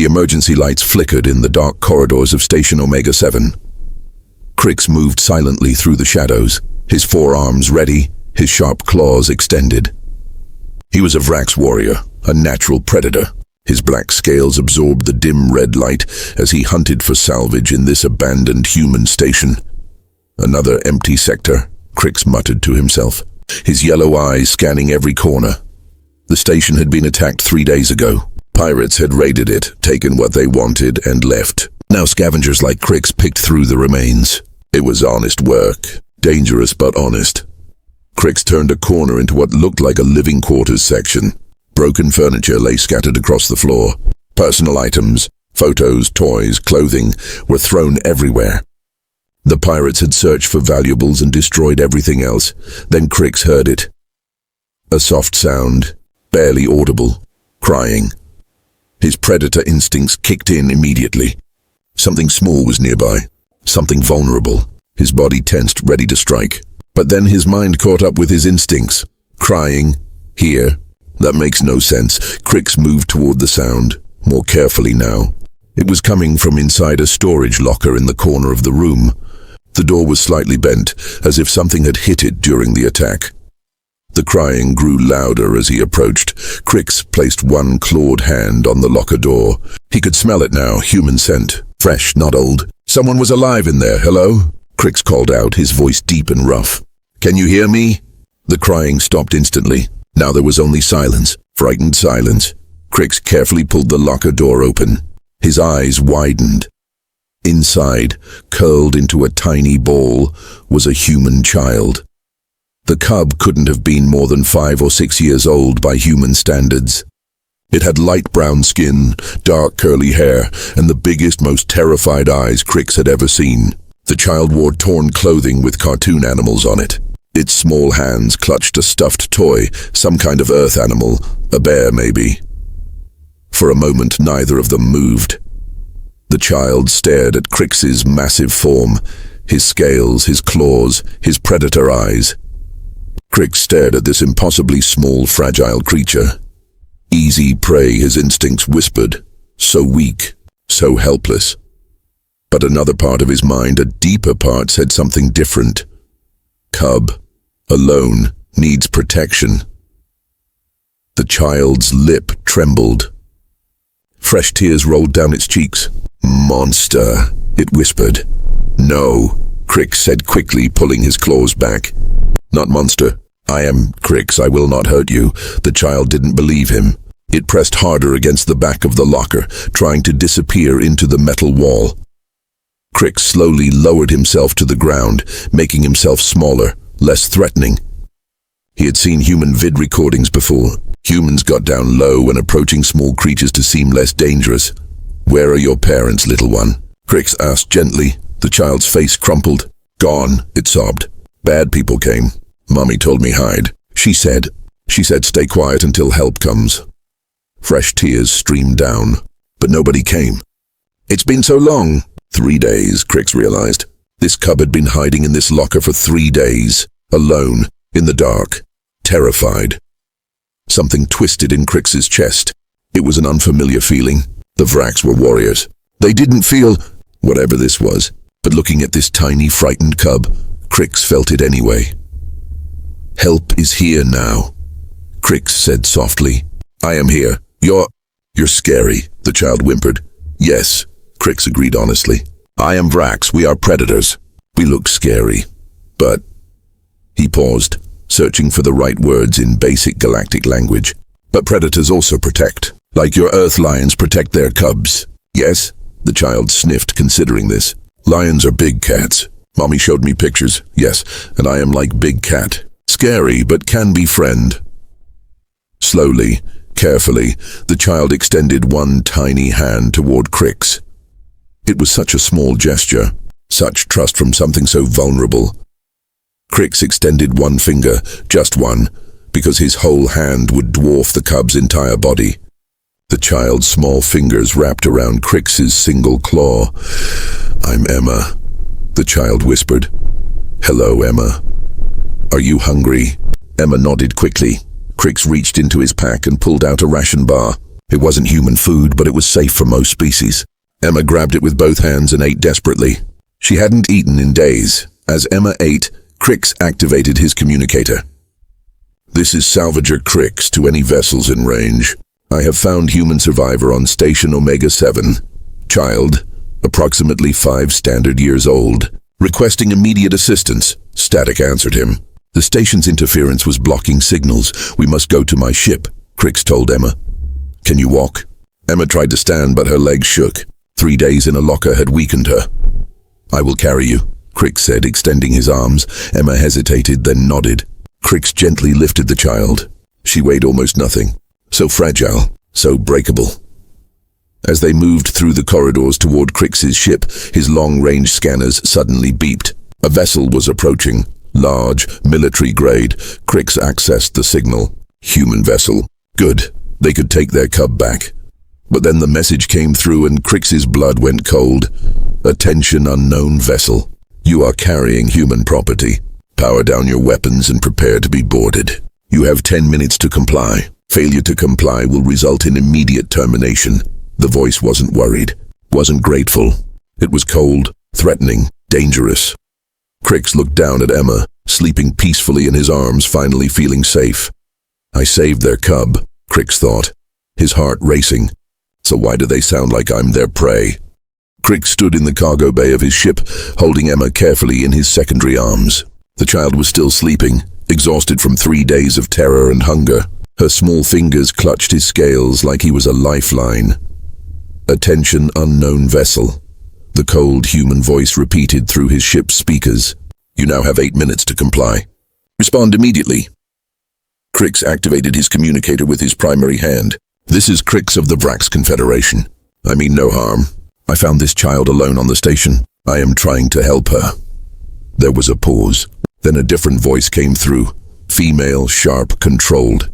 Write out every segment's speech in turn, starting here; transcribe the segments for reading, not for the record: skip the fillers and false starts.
The emergency lights flickered in the dark corridors of Station Omega 7. Crix moved silently through the shadows, his forearms ready, his sharp claws extended. He was a Vrax warrior, a natural predator. His black scales absorbed the dim red light as he hunted for salvage in this abandoned human station. Another empty sector, Crix muttered to himself, his yellow eyes scanning every corner. The station had been attacked 3 days ago. Pirates had raided it, taken what they wanted, and left. Now scavengers like Crix picked through the remains. It was honest work, dangerous but honest. Crix turned a corner into what looked like a living quarters section. Broken furniture lay scattered across the floor. Personal items, photos, toys, clothing, were thrown everywhere. The pirates had searched for valuables and destroyed everything else. Then Crix heard it. A soft sound, barely audible, crying. His predator instincts kicked in immediately. Something small was nearby, something vulnerable. His body tensed, ready to strike. But then his mind caught up with his instincts. Crying, here. That makes no sense. Crix moved toward the sound, more carefully now. It was coming from inside a storage locker in the corner of the room. The door was slightly bent, as if something had hit it during the attack. The crying grew louder as he approached. Crix placed one clawed hand on the locker door. He could smell it now, human scent. Fresh, not old. Someone was alive in there, hello? Crix called out, his voice deep and rough. Can you hear me? The crying stopped instantly. Now there was only silence, frightened silence. Crix carefully pulled the locker door open. His eyes widened. Inside, curled into a tiny ball, was a human child. The cub couldn't have been more than 5 or 6 years old by human standards. It had light brown skin, dark curly hair, and the biggest, most terrified eyes Crix had ever seen. The child wore torn clothing with cartoon animals on it. Its small hands clutched a stuffed toy, some kind of earth animal, a bear maybe. For a moment neither of them moved. The child stared at Crix's massive form, his scales, his claws, his predator eyes. Crix stared at this impossibly small, fragile creature. Easy prey, his instincts whispered. So weak, so helpless. But another part of his mind, a deeper part, said something different. Cub, alone, needs protection. The child's lip trembled. Fresh tears rolled down its cheeks. Monster, it whispered. No, Crix said quickly, pulling his claws back. Not monster. I am Crix, I will not hurt you. The child didn't believe him. It pressed harder against the back of the locker, trying to disappear into the metal wall. Crix slowly lowered himself to the ground, making himself smaller, less threatening. He had seen human vid recordings before. Humans got down low when approaching small creatures to seem less dangerous. Where are your parents, little one? Crix asked gently. The child's face crumpled. Gone, it sobbed. Bad people came. Mommy told me hide. She said stay quiet until help comes. Fresh tears streamed down, but nobody came. It's been so long. 3 days, Crix realized. This cub had been hiding in this locker for 3 days, alone, in the dark, terrified. Something twisted in Crix's chest. It was an unfamiliar feeling. The Vrax were warriors. They didn't feel whatever this was, but looking at this tiny, frightened cub, Crix felt it anyway. Help is here now, Crix said softly. I am here. You're scary, the child whimpered. Yes, Crix agreed honestly. I am Vrax, we are predators. We look scary, but... He paused, searching for the right words in basic galactic language. But predators also protect, like your Earth lions protect their cubs. Yes, the child sniffed, considering this. Lions are big cats. Mommy showed me pictures, yes, and I am like big cat. Scary, but can be friend. Slowly, carefully, the child extended one tiny hand toward Crix. It was such a small gesture, such trust from something so vulnerable. Crix extended one finger, just one, because his whole hand would dwarf the cub's entire body. The child's small fingers wrapped around Crix's single claw. I'm Emma, the child whispered. Hello, Emma. Are you hungry? Emma nodded quickly. Crix reached into his pack and pulled out a ration bar. It wasn't human food, but it was safe for most species. Emma grabbed it with both hands and ate desperately. She hadn't eaten in days. As Emma ate, Crix activated his communicator. "This is Salvager Crix to any vessels in range. I have found human survivor on Station Omega 7. Child, approximately 5 standard years old. Requesting immediate assistance." Static answered him. "The station's interference was blocking signals. We must go to my ship," Crix told Emma. "Can you walk?" Emma tried to stand, but her legs shook. 3 days in a locker had weakened her. "I will carry you," Crix said, extending his arms. Emma hesitated, then nodded. Crix gently lifted the child. She weighed almost nothing. So fragile, so breakable. As they moved through the corridors toward Crix's ship, his long-range scanners suddenly beeped. A vessel was approaching. Large, military-grade. Crix accessed the signal. Human vessel. Good. They could take their cub back. But then the message came through and Crix's blood went cold. "Attention, unknown vessel. You are carrying human property. Power down your weapons and prepare to be boarded. You have 10 minutes to comply. Failure to comply will result in immediate termination." The voice wasn't worried, wasn't grateful. It was cold, threatening, dangerous. Crix looked down at Emma, sleeping peacefully in his arms, finally feeling safe. "I saved their cub," Crix thought, his heart racing. "So why do they sound like I'm their prey?" Crix stood in the cargo bay of his ship, holding Emma carefully in his secondary arms. The child was still sleeping, exhausted from 3 days of terror and hunger. Her small fingers clutched his scales like he was a lifeline. "Attention, unknown vessel," the cold human voice repeated through his ship's speakers. "You now have 8 minutes to comply. Respond immediately." Crix activated his communicator with his primary hand. "This is Crix of the Vrax Confederation. I mean no harm. I found this child alone on the station. I am trying to help her." There was a pause. Then a different voice came through. Female, sharp, controlled.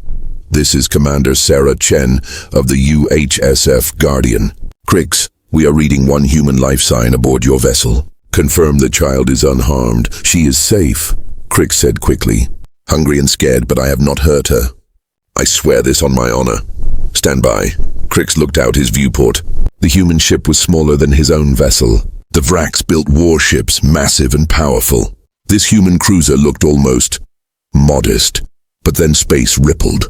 "This is Commander Sarah Chen of the UHSF Guardian. Crix, we are reading one human life sign aboard your vessel. Confirm the child is unharmed. She is safe," Crix said quickly. "Hungry and scared, but I have not hurt her. I swear this on my honor. Stand by." Crix looked out his viewport. The human ship was smaller than his own vessel. The Vrax built warships, massive and powerful. This human cruiser looked almost modest, but then space rippled.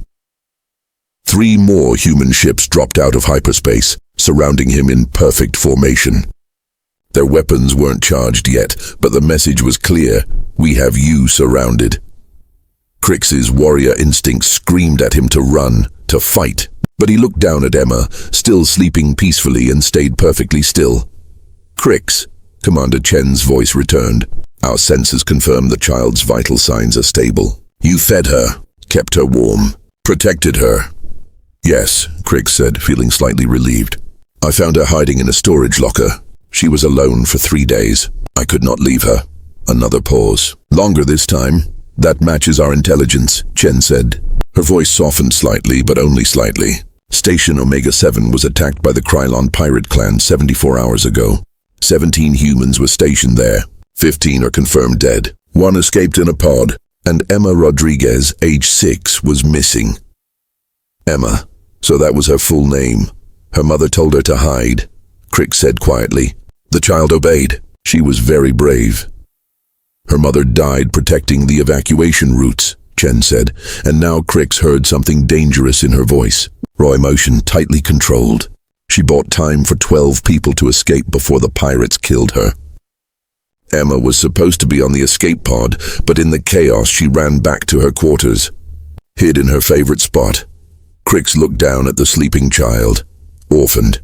3 more human ships dropped out of hyperspace, surrounding him in perfect formation. Their weapons weren't charged yet, but the message was clear. "We have you surrounded." Crix's warrior instinct screamed at him to run, to fight. But he looked down at Emma, still sleeping peacefully, and stayed perfectly still. "Crix," Commander Chen's voice returned. "Our sensors confirm the child's vital signs are stable. You fed her, kept her warm, protected her." "Yes," Crix said, feeling slightly relieved. "I found her hiding in a storage locker. She was alone for 3 days. I could not leave her." Another pause. "Longer this time. That matches our intelligence," Chen said. Her voice softened slightly, but only slightly. "Station Omega 7 was attacked by the Krylon pirate clan 74 hours ago. 17 humans were stationed there. 15 are confirmed dead. 1 escaped in a pod, and Emma Rodriguez, age 6, was missing." Emma. So that was her full name. Her mother told her to hide, Crix said quietly. The child obeyed. She was very brave. "Her mother died protecting the evacuation routes," Chen said, and now Crix heard something dangerous in her voice. Raw emotion tightly controlled. She bought time for 12 people to escape before the pirates killed her. Emma was supposed to be on the escape pod, but in the chaos she ran back to her quarters, hid in her favorite spot. Crix looked down at the sleeping child, orphaned.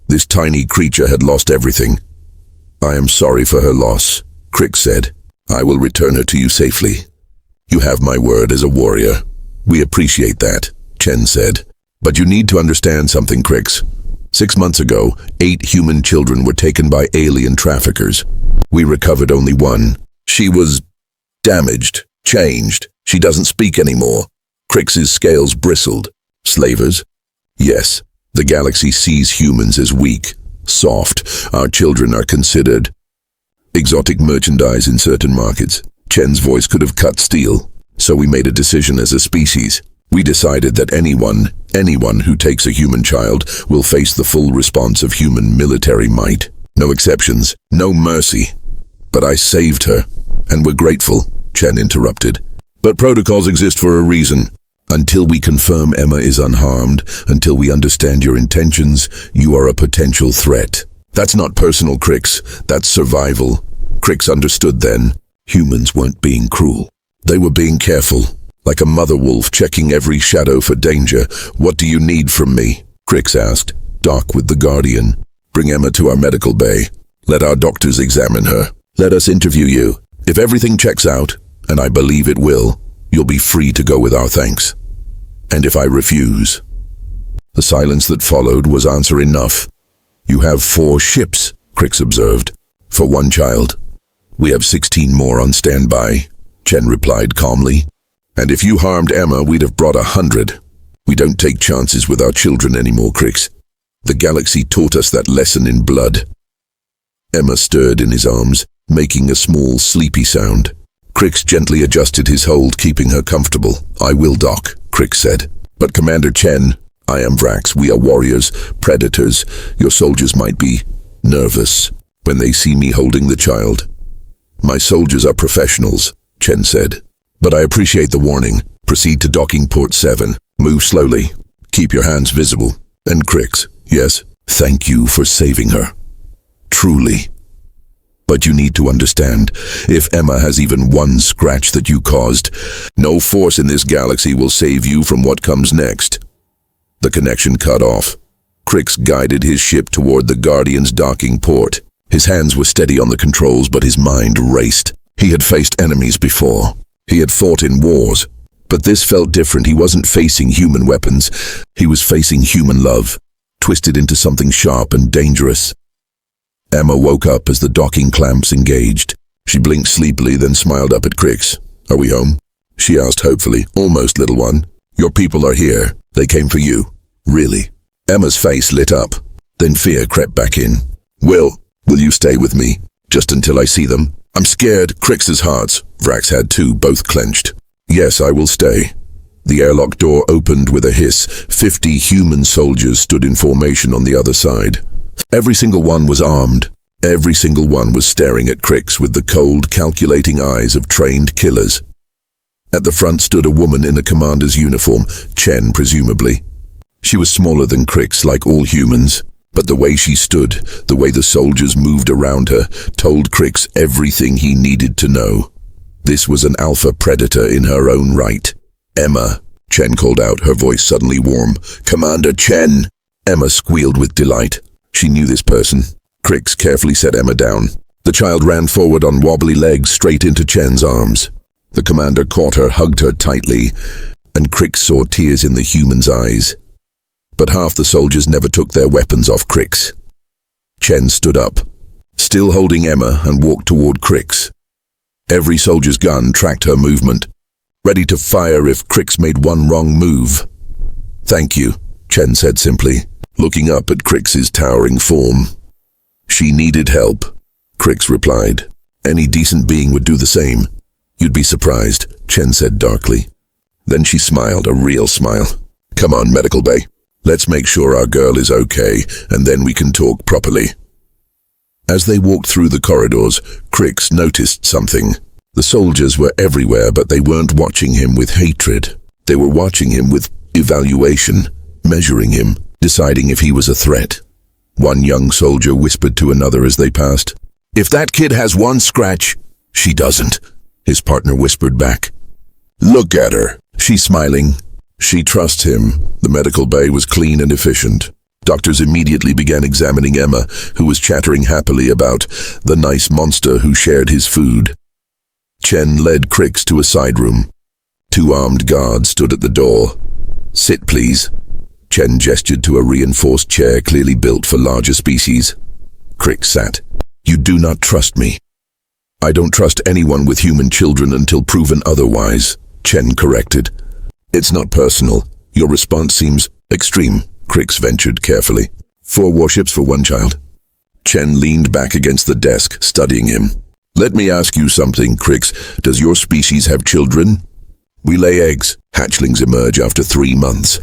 This tiny creature had lost everything. "I am sorry for her loss," Crix said. "I will return her to you safely. You have my word as a warrior." "We appreciate that," Chen said. "But you need to understand something, Crix. 6 months ago, 8 human children were taken by alien traffickers. We recovered only 1. She was damaged, changed. She doesn't speak anymore." Crix's scales bristled. "Slavers?" "Yes. The galaxy sees humans as weak, soft. Our children are considered exotic merchandise in certain markets." Chen's voice could have cut steel. "So we made a decision as a species. We decided that anyone, Anyone who takes a human child will face the full response of human military might. No exceptions, no mercy. But I saved her, and we're grateful, Chen interrupted. But protocols exist for a reason. Until we confirm Emma is unharmed, until we understand your intentions, you are a potential threat. That's not personal, Crix. That's survival. Crix understood then. Humans weren't being cruel. They were being careful. Like a mother wolf checking every shadow for danger. What do you need from me? Crix asked. Doc with the Guardian. Bring Emma to our medical bay. Let our doctors examine her. Let us interview you. If everything checks out, and I believe it will, you'll be free to go with our thanks. And if I refuse? The silence that followed was answer enough. You have 4 ships, Crix observed. For one child. We have 16 more on standby, Chen replied calmly. And if you harmed Emma, we'd have brought 100. We don't take chances with our children anymore, Crix. The galaxy taught us that lesson in blood. Emma stirred in his arms, making a small, sleepy sound. Crix gently adjusted his hold, keeping her comfortable. I will, Doc, Crix said. But Commander Chen, I am Vrax. We are warriors, predators. Your soldiers might be nervous when they see me holding the child. My soldiers are professionals, Chen said. But I appreciate the warning. Proceed to docking port 7. Move slowly. Keep your hands visible. And Crix, yes, thank you for saving her. Truly. But you need to understand, if Emma has even one scratch that you caused, no force in this galaxy will save you from what comes next. The connection cut off. Crix guided his ship toward the Guardian's docking port. His hands were steady on the controls, but his mind raced. He had faced enemies before. He had fought in wars. But this felt different. He wasn't facing human weapons. He was facing human love, twisted into something sharp and dangerous. Emma woke up as the docking clamps engaged. She blinked sleepily, then smiled up at Crix. Are we home? She asked hopefully. Almost, little one. Your people are here. They came for you. Really? Emma's face lit up. Then fear crept back in. Will you stay with me? Just until I see them? I'm scared. Crix's hearts. Vrax had too, both clenched. Yes, I will stay. The airlock door opened with a hiss. 50 human soldiers stood in formation on the other side. Every single one was armed. Every single one was staring at Crix with the cold, calculating eyes of trained killers. At the front stood a woman in a commander's uniform, Chen presumably. She was smaller than Crix, like all humans. But the way she stood, the way the soldiers moved around her, told Crix everything he needed to know. This was an alpha predator in her own right. Emma, Chen called out, her voice suddenly warm. Commander Chen! Emma squealed with delight. She knew this person. Crix carefully set Emma down. The child ran forward on wobbly legs straight into Chen's arms. The commander caught her, hugged her tightly, and Crix saw tears in the human's eyes. But half the soldiers never took their weapons off Crix. Chen stood up, still holding Emma, and walked toward Crix. Every soldier's gun tracked her movement, ready to fire if Crix made one wrong move. Thank you, Chen said simply, looking up at Crix's towering form. She needed help, Crix replied. Any decent being would do the same. You'd be surprised, Chen said darkly. Then she smiled, a real smile. Come on, medical bay. Let's make sure our girl is okay, and then we can talk properly. As they walked through the corridors, Crix noticed something. The soldiers were everywhere, but they weren't watching him with hatred. They were watching him with evaluation, measuring him, deciding if he was a threat. One young soldier whispered to another as they passed. If that kid has one scratch, she doesn't, his partner whispered back. Look at her. She's smiling. She trusts him. The medical bay was clean and efficient. Doctors immediately began examining Emma, who was chattering happily about the nice monster who shared his food. Chen led Crix to a side room. 2 armed guards stood at the door. Sit, please. Chen gestured to a reinforced chair clearly built for larger species. Crix sat. You do not trust me. I don't trust anyone with human children until proven otherwise, Chen corrected. It's not personal. Your response seems extreme, Crix ventured carefully. 4 warships for one child. Chen leaned back against the desk, studying him. Let me ask you something, Crix. Does your species have children? We lay eggs. Hatchlings emerge after 3 months.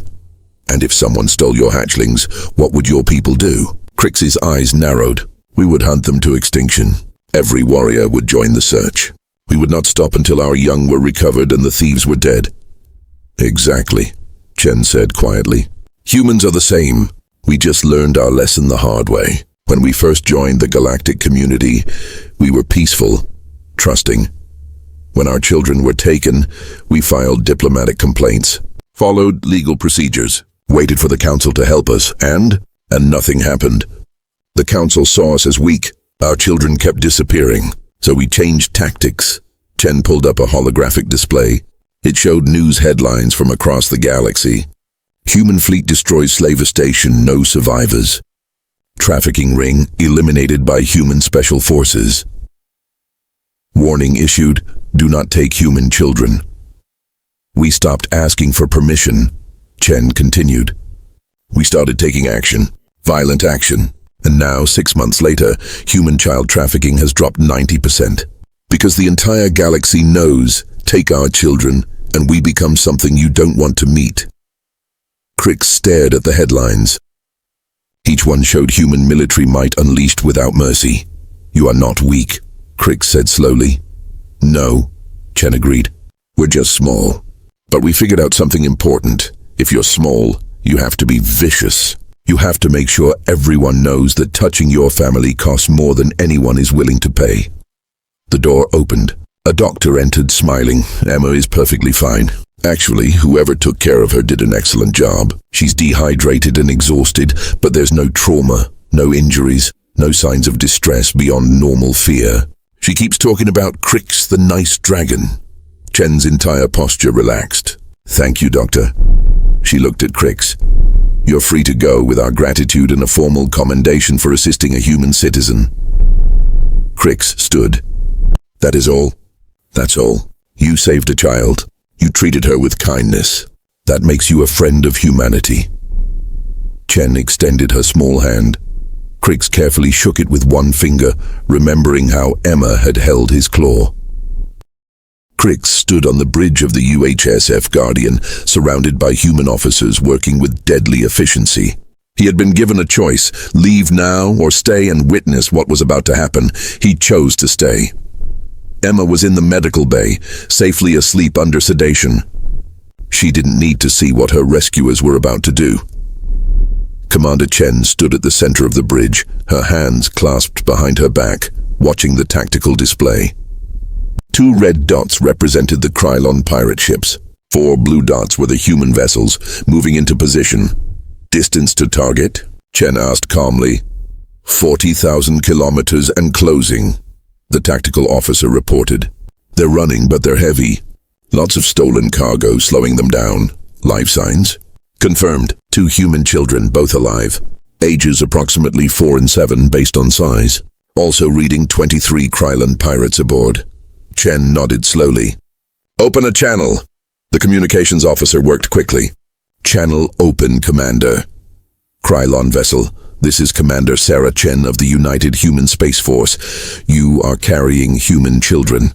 And if someone stole your hatchlings, what would your people do? Crix's eyes narrowed. We would hunt them to extinction. Every warrior would join the search. We would not stop until our young were recovered and the thieves were dead. Exactly, Chen said quietly. Humans are the same. We just learned our lesson the hard way. When we first joined the galactic community, we were peaceful, trusting. When our children were taken, we filed diplomatic complaints, followed legal procedures, waited for the council to help us, and nothing happened. The council saw us as weak. Our children kept disappearing, so we changed tactics. Chen pulled up a holographic display. It showed news headlines from across the galaxy. Human fleet destroys Slaver Station, no survivors. Trafficking ring eliminated by human special forces. Warning issued, do not take human children. We stopped asking for permission. Chen continued. We started taking action, violent action. And now, 6 months later, human child trafficking has dropped 90%. Because the entire galaxy knows, take our children, and we become something you don't want to meet. Crix stared at the headlines. Each one showed human military might unleashed without mercy. You are not weak, Crix said slowly. No, Chen agreed. We're just small. But we figured out something important. If you're small, you have to be vicious. You have to make sure everyone knows that touching your family costs more than anyone is willing to pay. The door opened. A doctor entered smiling. Emma is perfectly fine. Actually, whoever took care of her did an excellent job. She's dehydrated and exhausted, but there's no trauma, no injuries, no signs of distress beyond normal fear. She keeps talking about Crix the nice dragon. Chen's entire posture relaxed. Thank you, doctor. She looked at Crix. You're free to go with our gratitude and a formal commendation for assisting a human citizen. Crix stood. That is all. That's all. You saved a child. You treated her with kindness. That makes you a friend of humanity. Chen extended her small hand. Crix carefully shook it with one finger, remembering how Emma had held his claw. Crix stood on the bridge of the UHSF Guardian, surrounded by human officers working with deadly efficiency. He had been given a choice, leave now or stay and witness what was about to happen. He chose to stay. Emma was in the medical bay, safely asleep under sedation. She didn't need to see what her rescuers were about to do. Commander Chen stood at the center of the bridge, her hands clasped behind her back, watching the tactical display. 2 red dots represented the Krylon pirate ships. 4 blue dots were the human vessels, moving into position. Distance to target? Chen asked calmly. 40,000 kilometers and closing, the tactical officer reported. They're running, but they're heavy. Lots of stolen cargo slowing them down. Life signs? Confirmed. 2 human children, both alive. Ages approximately 4 and 7 based on size. Also reading 23 Krylon pirates aboard. Chen nodded slowly. Open a channel. The communications officer worked quickly. Channel open, Commander. Krylon vessel. This is Commander Sarah Chen of the United Human Space Force. You are carrying human children.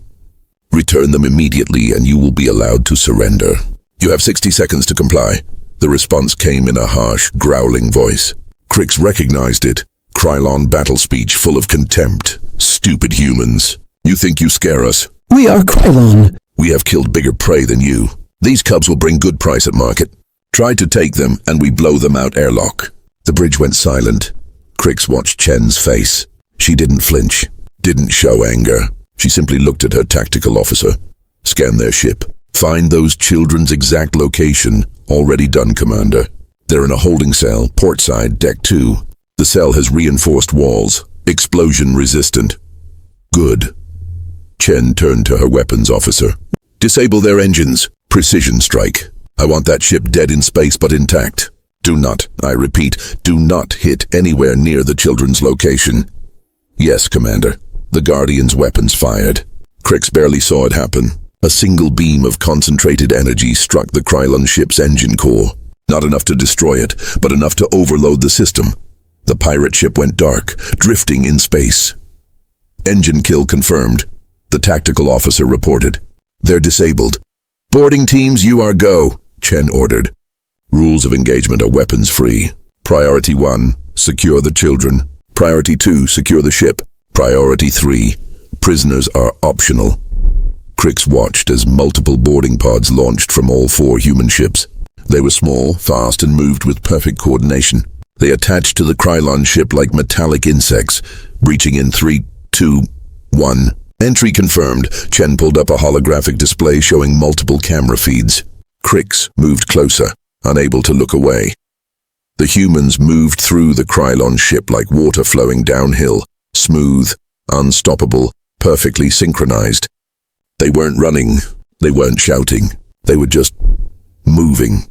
Return them immediately and you will be allowed to surrender. You have 60 seconds to comply. The response came in a harsh, growling voice. Crix recognized it. Krylon battle speech full of contempt. Stupid humans. You think you scare us? We are Krylon. We have killed bigger prey than you. These cubs will bring good price at market. Try to take them and we blow them out airlock. The bridge went silent. Crix watched Chen's face. She didn't flinch, didn't show anger. She simply looked at her tactical officer. Scan their ship. Find those children's exact location. Already done, Commander. They're in a holding cell, port side, deck 2. The cell has reinforced walls. Explosion resistant. Good. Chen turned to her weapons officer. Disable their engines. Precision strike. I want that ship dead in space but intact. Do not, I repeat, do not hit anywhere near the children's location. Yes, Commander. The Guardian's weapons fired. Crix barely saw it happen. A single beam of concentrated energy struck the Krylon ship's engine core. Not enough to destroy it, but enough to overload the system. The pirate ship went dark, drifting in space. Engine kill confirmed. The tactical officer reported. They're disabled. Boarding teams, you are go, Chen ordered. Rules of engagement are weapons free. Priority 1, secure the children. Priority 2, secure the ship. Priority 3, prisoners are optional. Crix watched as multiple boarding pods launched from all 4 human ships. They were small, fast, and moved with perfect coordination. They attached to the Krylon ship like metallic insects, breaching in 3, 2, 1. Entry confirmed. Chen pulled up a holographic display showing multiple camera feeds. Crix moved closer, unable to look away. The humans moved through the Krylon ship like water flowing downhill, smooth, unstoppable, perfectly synchronized. They weren't running, they weren't shouting, they were just moving.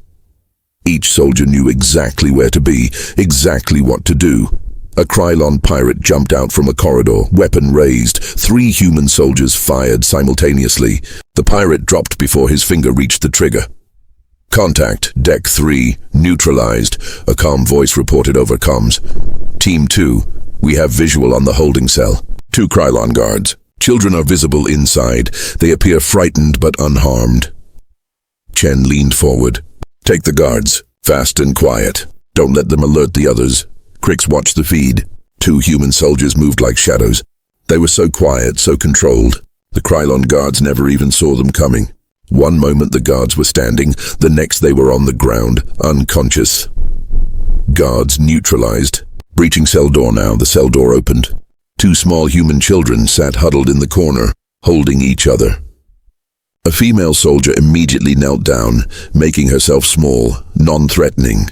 Each soldier knew exactly where to be, exactly what to do. A Krylon pirate jumped out from a corridor, weapon raised. 3 human soldiers fired simultaneously. The pirate dropped before his finger reached the trigger. Contact, Deck 3, neutralized, a calm voice reported over comms. Team 2, we have visual on the holding cell. 2 Krylon guards. Children are visible inside. They appear frightened but unharmed. Chen leaned forward. Take the guards, fast and quiet. Don't let them alert the others. Crix watched the feed. 2 human soldiers moved like shadows. They were so quiet, so controlled. The Krylon guards never even saw them coming. One moment the guards were standing, the next they were on the ground, unconscious. Guards neutralized. Breaching cell door now, the cell door opened. 2 small human children sat huddled in the corner, holding each other. A female soldier immediately knelt down, making herself small, non-threatening.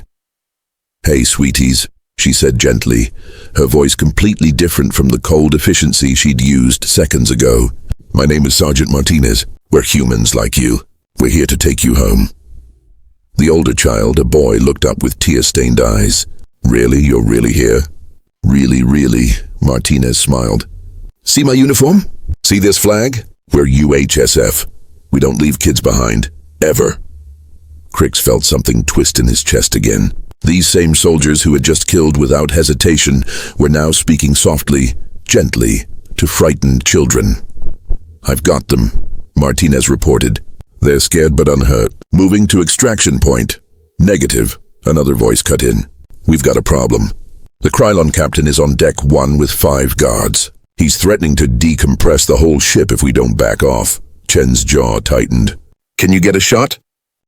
Hey, sweeties, she said gently, her voice completely different from the cold efficiency she'd used seconds ago. My name is Sergeant Martinez. We're humans like you. We're here to take you home. The older child, a boy, looked up with tear-stained eyes. Really? You're really here? Really, really, Martinez smiled. See my uniform? See this flag? We're UHSF. We don't leave kids behind. Ever. Crix felt something twist in his chest again. These same soldiers who had just killed without hesitation were now speaking softly, gently, to frightened children. I've got them, Martinez reported. They're scared but unhurt. Moving to extraction point. Negative, another voice cut in. We've got a problem. The Krylon captain is on deck 1 with 5 guards. He's threatening to decompress the whole ship if we don't back off. Chen's jaw tightened. Can you get a shot?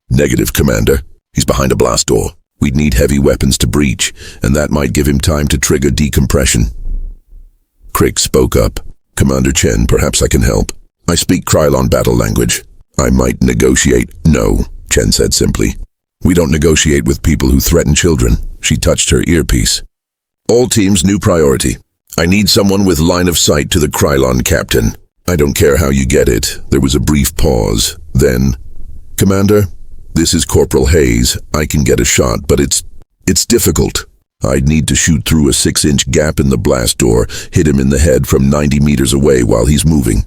Negative, Commander. He's behind a blast door. We'd need heavy weapons to breach, and that might give him time to trigger decompression. Crix spoke up. Commander Chen, perhaps I can help. I speak Krylon battle language. I might negotiate. No, Chen said simply. We don't negotiate with people who threaten children. She touched her earpiece. All teams, new priority. I need someone with line of sight to the Krylon captain. I don't care how you get it. There was a brief pause. Then, Commander, this is Corporal Hayes. I can get a shot, but it's difficult. I'd need to shoot through a 6-inch gap in the blast door, hit him in the head from 90 meters away while he's moving.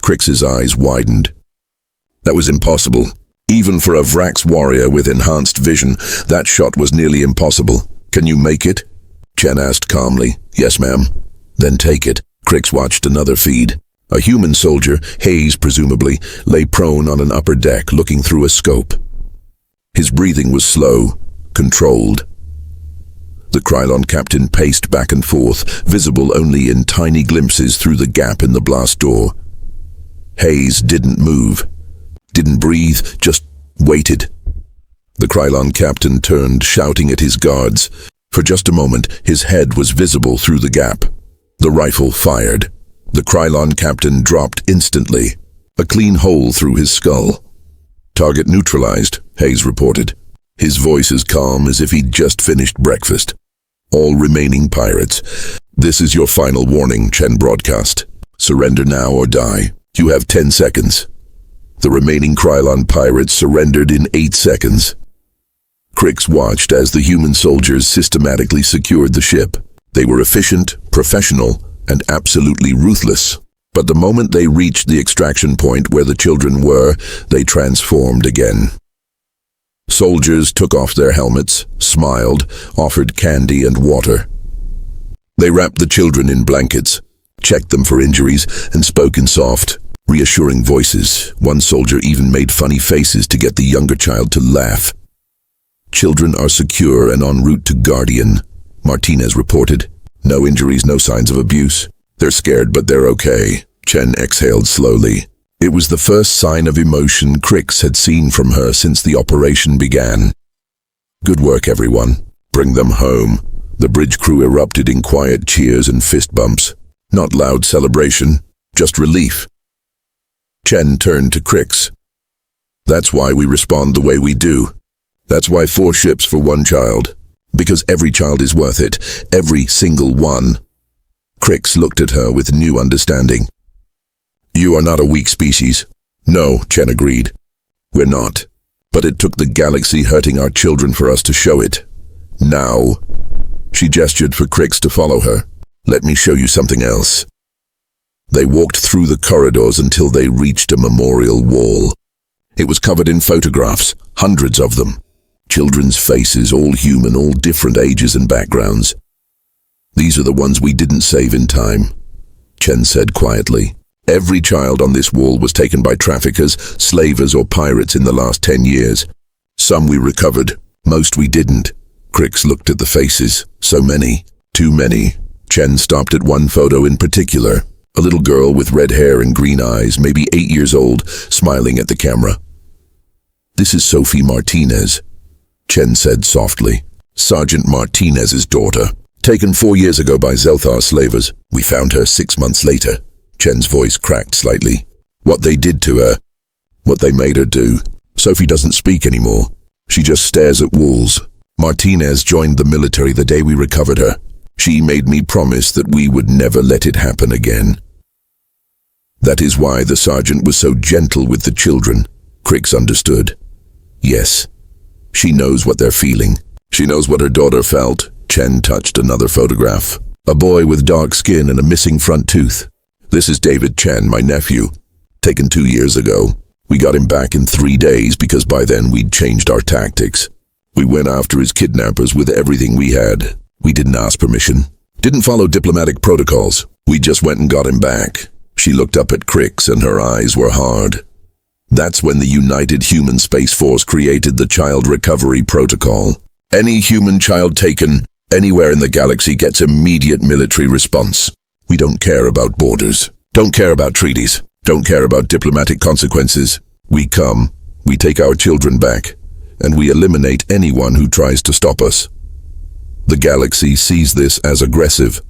Crix's eyes widened. That was impossible. Even for a Vrax warrior with enhanced vision, that shot was nearly impossible. Can you make it? Chen asked calmly. Yes, ma'am. Then take it. Crix watched another feed. A human soldier, Hayes presumably, lay prone on an upper deck looking through a scope. His breathing was slow, controlled. The Krylon captain paced back and forth, visible only in tiny glimpses through the gap in the blast door. Hayes didn't move, didn't breathe, just waited. The Krylon captain turned, shouting at his guards. For just a moment, his head was visible through the gap. The rifle fired. The Krylon captain dropped instantly, a clean hole through his skull. Target neutralized, Hayes reported. His voice as calm as if he'd just finished breakfast. All remaining pirates, this is your final warning, Chen broadcast. Surrender now or die. You have 10 seconds. The remaining Krylon pirates surrendered in 8 seconds. Crix watched as the human soldiers systematically secured the ship. They were efficient, professional, and absolutely ruthless. But the moment they reached the extraction point where the children were, they transformed again. Soldiers took off their helmets, smiled, offered candy and water. They wrapped the children in blankets, checked them for injuries, and spoke in soft, reassuring voices. One soldier even made funny faces to get the younger child to laugh. Children are secure and en route to Guardian, Martinez reported. No injuries, no signs of abuse. They're scared, but they're okay. Chen exhaled slowly. It was the first sign of emotion Crix had seen from her since the operation began. Good work, everyone. Bring them home. The bridge crew erupted in quiet cheers and fist bumps. Not loud celebration, just relief. Chen turned to Crix. That's why we respond the way we do. That's why 4 ships for 1 child. Because every child is worth it. Every single one. Crix looked at her with new understanding. You are not a weak species. No, Chen agreed. We're not. But it took the galaxy hurting our children for us to show it. Now. She gestured for Crix to follow her. Let me show you something else. They walked through the corridors until they reached a memorial wall. It was covered in photographs, hundreds of them. Children's faces, all human, all different ages and backgrounds. These are the ones we didn't save in time, Chen said quietly. Every child on this wall was taken by traffickers, slavers, or pirates in the last 10 years. Some we recovered, most we didn't. Crix looked at the faces. So many, too many. Chen stopped at one photo in particular. A little girl with red hair and green eyes, maybe 8 years old, smiling at the camera. This is Sophie Martinez, Chen said softly. Sergeant Martinez's daughter. Taken 4 years ago by Zelthar slavers. We found her 6 months later. Chen's voice cracked slightly. What they did to her. What they made her do. Sophie doesn't speak anymore. She just stares at walls. Martinez joined the military the day we recovered her. She made me promise that we would never let it happen again. That is why the sergeant was so gentle with the children. Crix understood. Yes. She knows what they're feeling. She knows what her daughter felt. Chen touched another photograph. A boy with dark skin and a missing front tooth. This is David Chen, my nephew. Taken 2 years ago. We got him back in 3 days because by then we'd changed our tactics. We went after his kidnappers with everything we had. We didn't ask permission. Didn't follow diplomatic protocols. We just went and got him back. She looked up at Crix and her eyes were hard. That's when the United Human Space Force created the Child Recovery Protocol. Any human child taken anywhere in the galaxy gets immediate military response. We don't care about borders, don't care about treaties, don't care about diplomatic consequences. We come, we take our children back, and we eliminate anyone who tries to stop us. The galaxy sees this as aggressive,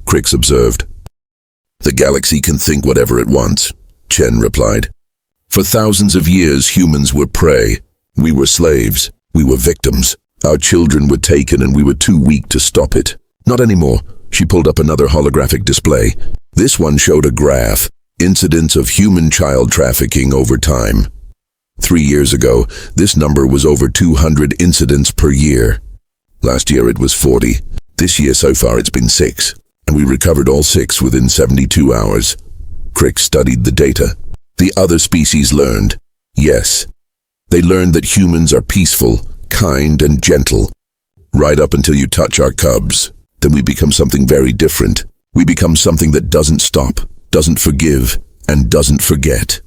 Crix observed. The galaxy can think whatever it wants, Chen replied. For thousands of years, humans were prey. We were slaves. We were victims. Our children were taken and we were too weak to stop it. Not anymore. She pulled up another holographic display. This one showed a graph. Incidents of human child trafficking over time. 3 years ago, this number was over 200 incidents per year. Last year it was 40. This year so far it's been 6. And we recovered all 6 within 72 hours. Crix studied the data. The other species learned. Yes. They learned that humans are peaceful, kind, and gentle. Right up until you touch our cubs. Then we become something very different. We become something that doesn't stop, doesn't forgive, and doesn't forget.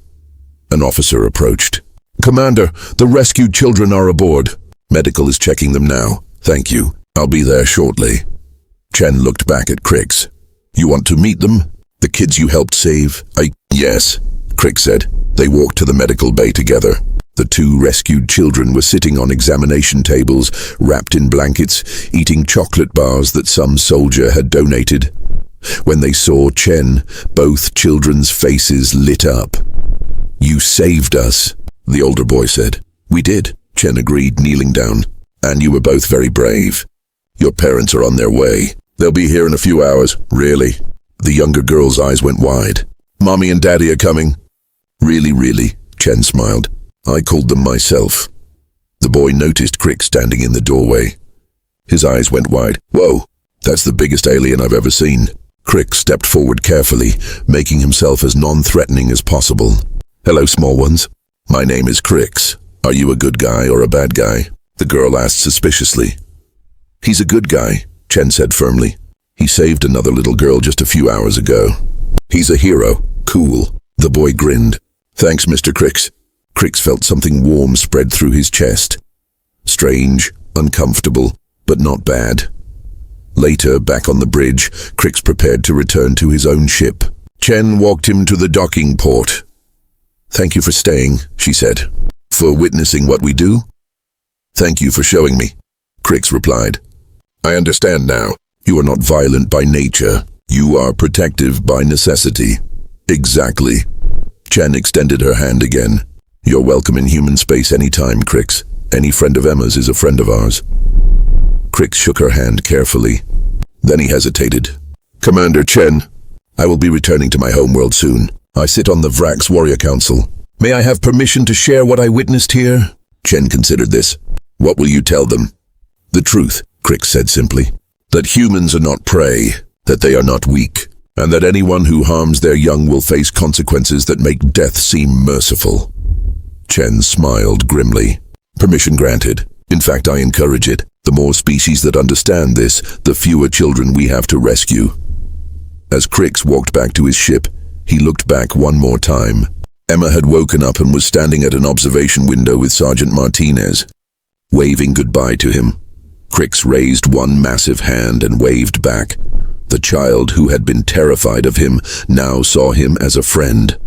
An officer approached. Commander, the rescued children are aboard. Medical is checking them now. Thank you. I'll be there shortly. Chen looked back at Crix. You want to meet them? The kids you helped save? Yes, Crix said. They walked to the medical bay together. The 2 rescued children were sitting on examination tables, wrapped in blankets, eating chocolate bars that some soldier had donated. When they saw Chen, both children's faces lit up. You saved us, the older boy said. We did, Chen agreed, kneeling down. And you were both very brave. Your parents are on their way. They'll be here in a few hours. Really? The younger girl's eyes went wide. Mommy and Daddy are coming. Really, Chen smiled. I called them myself. The boy noticed Crix standing in the doorway. His eyes went wide. Whoa, that's the biggest alien I've ever seen. Crix stepped forward carefully, making himself as non-threatening as possible. Hello, small ones. My name is Crix. Are you a good guy or a bad guy? The girl asked suspiciously. He's a good guy, Chen said firmly. He saved another little girl just a few hours ago. He's a hero. Cool. The boy grinned. Thanks, Mr. Crix. Crix felt something warm spread through his chest. Strange, uncomfortable, but not bad. Later, back on the bridge, Crix prepared to return to his own ship. Chen walked him to the docking port. "Thank you for staying," she said. "For witnessing what we do?" "Thank you for showing me," Crix replied. "I understand now. You are not violent by nature. You are protective by necessity." "Exactly." Chen extended her hand again. "You're welcome in human space anytime, Crix. Any friend of Emma's is a friend of ours." Crix shook her hand carefully. Then he hesitated. "Commander Chen, I will be returning to my homeworld soon. I sit on the Vrax Warrior Council. May I have permission to share what I witnessed here?" Chen considered this. "What will you tell them?" "The truth," Crix said simply. "That humans are not prey, that they are not weak, and that anyone who harms their young will face consequences that make death seem merciful." Chen smiled grimly. "Permission granted. In fact, I encourage it. The more species that understand this, the fewer children we have to rescue." As Crix walked back to his ship, he looked back one more time. Emma had woken up and was standing at an observation window with Sergeant Martinez, waving goodbye to him. Crix raised one massive hand and waved back. The child who had been terrified of him now saw him as a friend.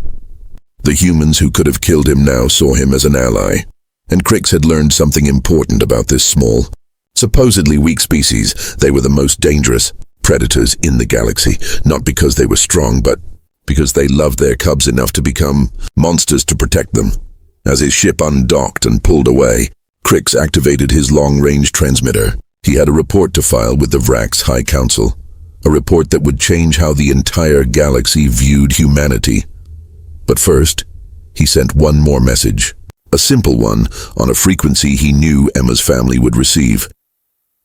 The humans who could have killed him now saw him as an ally. And Crix had learned something important about this small, supposedly weak species. They were the most dangerous predators in the galaxy, not because they were strong, but because they loved their cubs enough to become monsters to protect them. As his ship undocked and pulled away, Crix activated his long-range transmitter. He had a report to file with the Vrax High Council, a report that would change how the entire galaxy viewed humanity. But first, he sent one more message, a simple one, on a frequency he knew Emma's family would receive.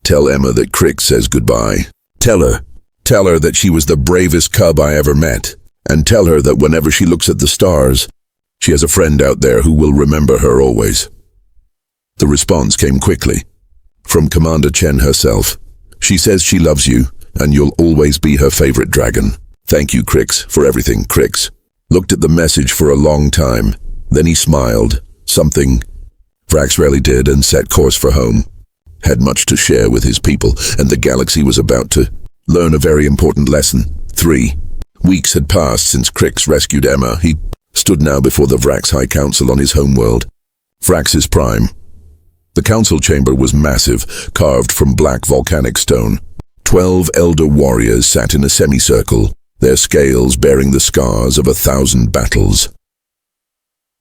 "Tell Emma that Crix says goodbye. Tell her that she was the bravest cub I ever met, and tell her that whenever she looks at the stars, she has a friend out there who will remember her always." The response came quickly, from Commander Chen herself. "She says she loves you, and you'll always be her favorite dragon. Thank you, Crix, for everything." Crix looked at the message for a long time. Then he smiled, something Vrax rarely did, and set course for home. Had much to share with his people, and the galaxy was about to learn a very important lesson. 3 weeks had passed since Crix rescued Emma. He stood now before the Vrax High Council on his homeworld, Vrax's Prime. The council chamber was massive, carved from black volcanic stone. 12 elder warriors sat in a semicircle, their scales bearing the scars of 1,000 battles.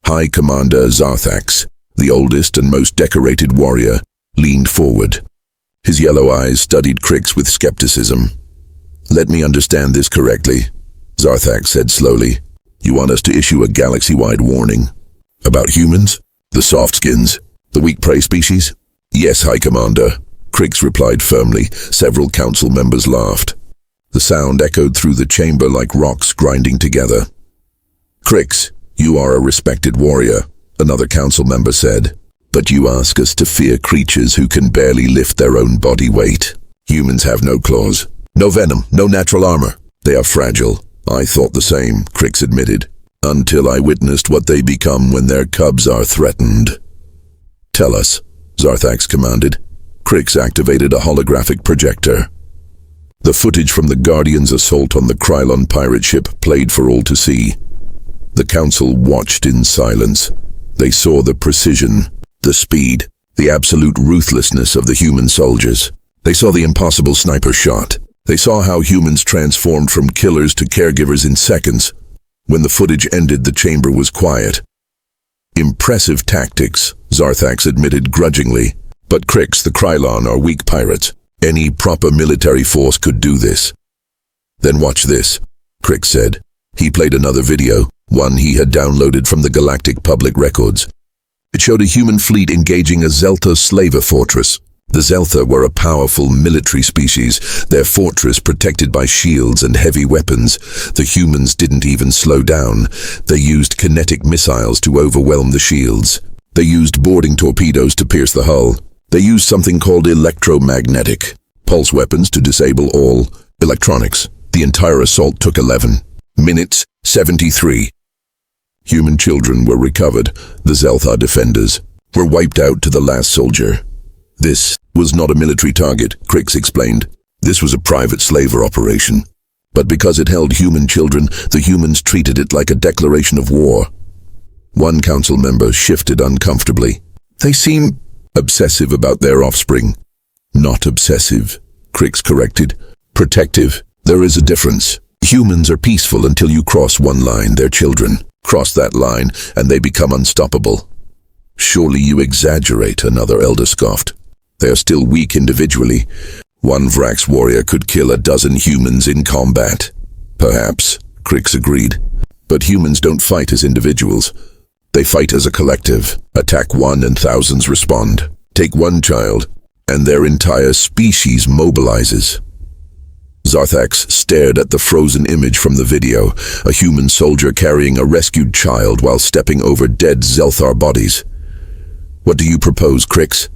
High Commander Zarthax, the oldest and most decorated warrior, leaned forward. His yellow eyes studied Crix with skepticism. "Let me understand this correctly," Zarthax said slowly. "You want us to issue a galaxy-wide warning? About humans? The softskins? The weak prey species?" "Yes, High Commander," Crix replied firmly. Several council members laughed. The sound echoed through the chamber like rocks grinding together. "Crix, you are a respected warrior," another council member said. "But you ask us to fear creatures who can barely lift their own body weight. Humans have no claws, no venom, no natural armor. They are fragile." "I thought the same," Crix admitted, "until I witnessed what they become when their cubs are threatened." "Tell us," Zarthax commanded. Crix activated a holographic projector. The footage from the Guardian's assault on the Krylon pirate ship played for all to see. The council watched in silence. They saw the precision, the speed, the absolute ruthlessness of the human soldiers. They saw the impossible sniper shot. They saw how humans transformed from killers to caregivers in seconds. When the footage ended, the chamber was quiet. "Impressive tactics," Zarthax admitted grudgingly. "But Crix, the Krylon are weak pirates. Any proper military force could do this." "Then watch this," Crix said. He played another video, one he had downloaded from the Galactic Public Records. It showed a human fleet engaging a Zeltha slaver fortress. The Zeltha were a powerful military species, their fortress protected by shields and heavy weapons. The humans didn't even slow down. They used kinetic missiles to overwhelm the shields. They used boarding torpedoes to pierce the hull. They used something called electromagnetic pulse weapons to disable all electronics. The entire assault took 11 minutes, 73. Human children were recovered. The Zeltha defenders were wiped out to the last soldier. This was not a military target, Crix explained. This was a private slaver operation. But because it held human children, the humans treated it like a declaration of war. One council member shifted uncomfortably. They seem obsessive about their offspring. Not obsessive, Crix corrected. Protective. There is a difference. Humans are peaceful until you cross one line, their children. Cross that line, and they become unstoppable. Surely you exaggerate, another elder scoffed. They are still weak individually. One Vrax warrior could kill a dozen humans in combat. Perhaps, Crix agreed. But humans don't fight as individuals. They fight as a collective. Attack one and thousands respond. Take one child, and their entire species mobilizes. Zarthax stared at the frozen image from the video, a human soldier carrying a rescued child while stepping over dead Zelthar bodies. What do you propose, Crix?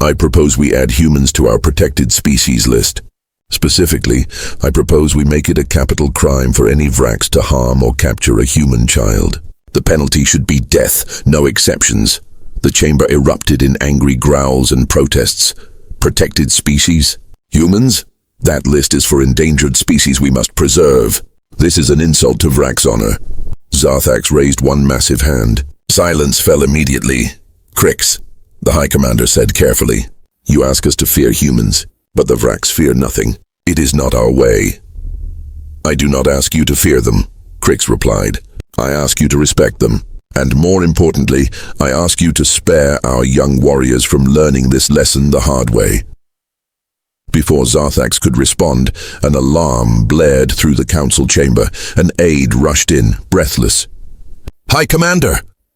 I propose we add humans to our protected species list. Specifically, I propose we make it a capital crime for any Vrax to harm or capture a human child. The penalty should be death, no exceptions. The chamber erupted in angry growls and protests. Protected species? Humans? That list is for endangered species we must preserve. This is an insult to Vrax honor. Zarthax raised one massive hand. Silence fell immediately. Crix, the High Commander said carefully. You ask us to fear humans, but the Vrax fear nothing. It is not our way. I do not ask you to fear them, Crix replied. I ask you to respect them. And more importantly, I ask you to spare our young warriors from learning this lesson the hard way. Before Zarthax could respond, an alarm blared through the council chamber. An aide rushed in, breathless. High Commander!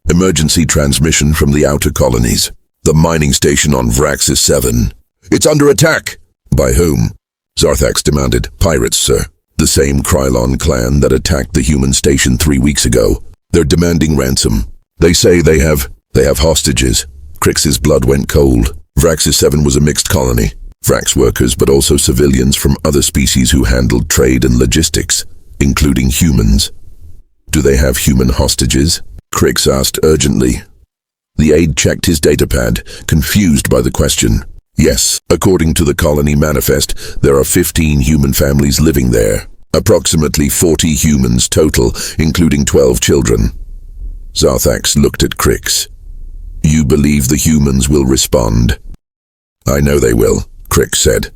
Emergency transmission from the outer colonies. The mining station on Vraxis 7. It's under attack! By whom? Zarthax demanded. Pirates, sir. The same Krylon clan that attacked the human station 3 weeks ago. They're demanding ransom. They say they have hostages. Crix's blood went cold. Vraxis 7 was a mixed colony. Vrax workers, but also civilians from other species who handled trade and logistics, including humans. Do they have human hostages? Crix asked urgently. The aide checked his datapad, confused by the question. Yes, according to the colony manifest, there are 15 human families living there. Approximately 40 humans total, including 12 children. Zarthax looked at Crix. You believe the humans will respond? I know they will, Crix said.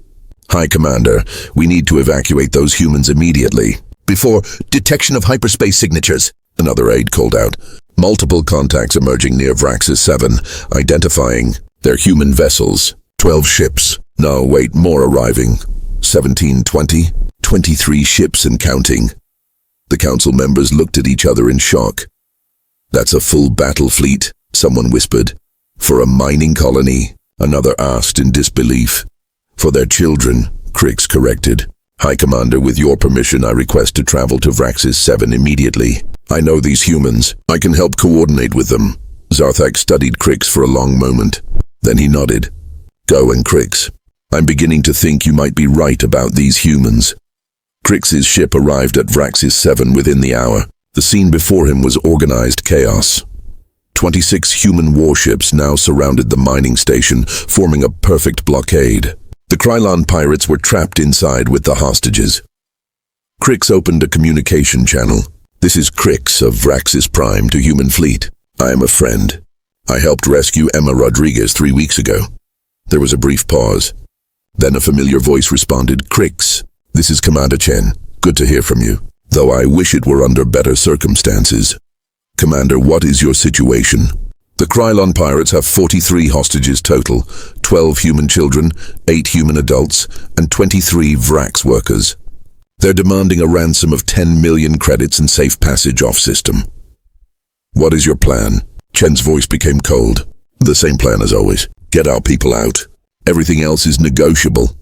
High Commander, we need to evacuate those humans immediately. Before detection of hyperspace signatures, another aide called out. Multiple contacts emerging near Vraxis 7, identifying their human vessels. 12 ships. No, wait, more arriving. 17, 20, 23 ships and counting. The council members looked at each other in shock. That's a full battle fleet, someone whispered. For a mining colony, another asked in disbelief. For their children, Crix corrected. High Commander, with your permission, I request to travel to Vraxis 7 immediately. I know these humans. I can help coordinate with them. Zarthax studied Crix for a long moment. Then he nodded. Go and Crix. I'm beginning to think you might be right about these humans. Crix's ship arrived at Vraxis 7 within the hour. The scene before him was organized chaos. 26 human warships now surrounded the mining station, forming a perfect blockade. The Krylon pirates were trapped inside with the hostages. Crix opened a communication channel. This is Crix of Vraxis Prime to Human Fleet. I am a friend. I helped rescue Emma Rodriguez 3 weeks ago. There was a brief pause. Then a familiar voice responded, Crix, this is Commander Chen. Good to hear from you, though I wish it were under better circumstances. Commander, what is your situation? The Krylon pirates have 43 hostages total, 12 human children, 8 human adults, and 23 Vrax workers. They're demanding a ransom of 10 million credits and safe passage off system. What is your plan? Chen's voice became cold. The same plan as always. Get our people out. Everything else is negotiable.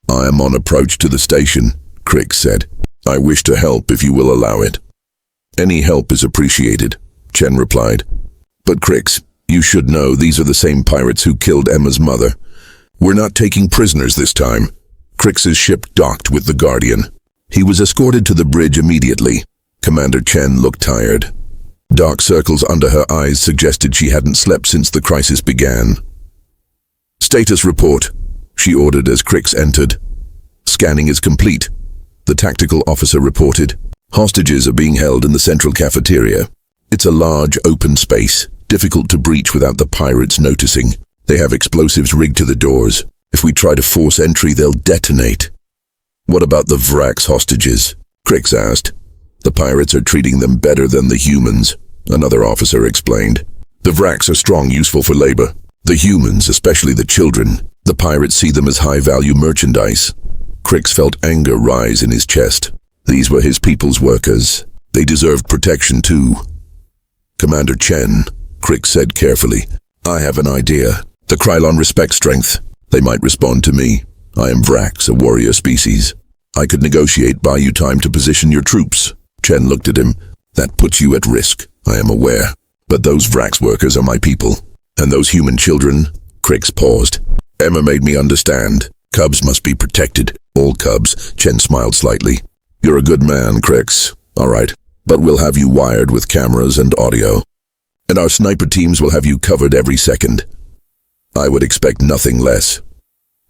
I am on approach to the station, Crix said. I wish to help if you will allow it. Any help is appreciated, Chen replied. But Crix, you should know these are the same pirates who killed Emma's mother. We're not taking prisoners this time. Crix's ship docked with the Guardian. He was escorted to the bridge immediately. Commander Chen looked tired. Dark circles under her eyes suggested she hadn't slept since the crisis began. Status report, she ordered as Crix entered. Scanning is complete, the tactical officer reported. Hostages are being held in the central cafeteria. It's a large open space, difficult to breach without the pirates noticing. They have explosives rigged to the doors. If we try to force entry, they'll detonate. What about the Vrax hostages? Crix asked. The pirates are treating them better than the humans, another officer explained. The Vrax are strong, useful for labor. The humans, especially the children, the pirates see them as high-value merchandise. Crix felt anger rise in his chest. These were his people's workers. They deserved protection too. Commander Chen, Crix said carefully, I have an idea. The Krylon respect strength. They might respond to me. I am Vrax, a warrior species. I could negotiate, buy you time to position your troops. Chen looked at him. That puts you at risk, I am aware. But those Vrax workers are my people. And those human children? Crix paused. Emma made me understand. Cubs must be protected. All cubs. Chen smiled slightly. You're a good man, Crix. All right. But we'll have you wired with cameras and audio. And our sniper teams will have you covered every second. I would expect nothing less.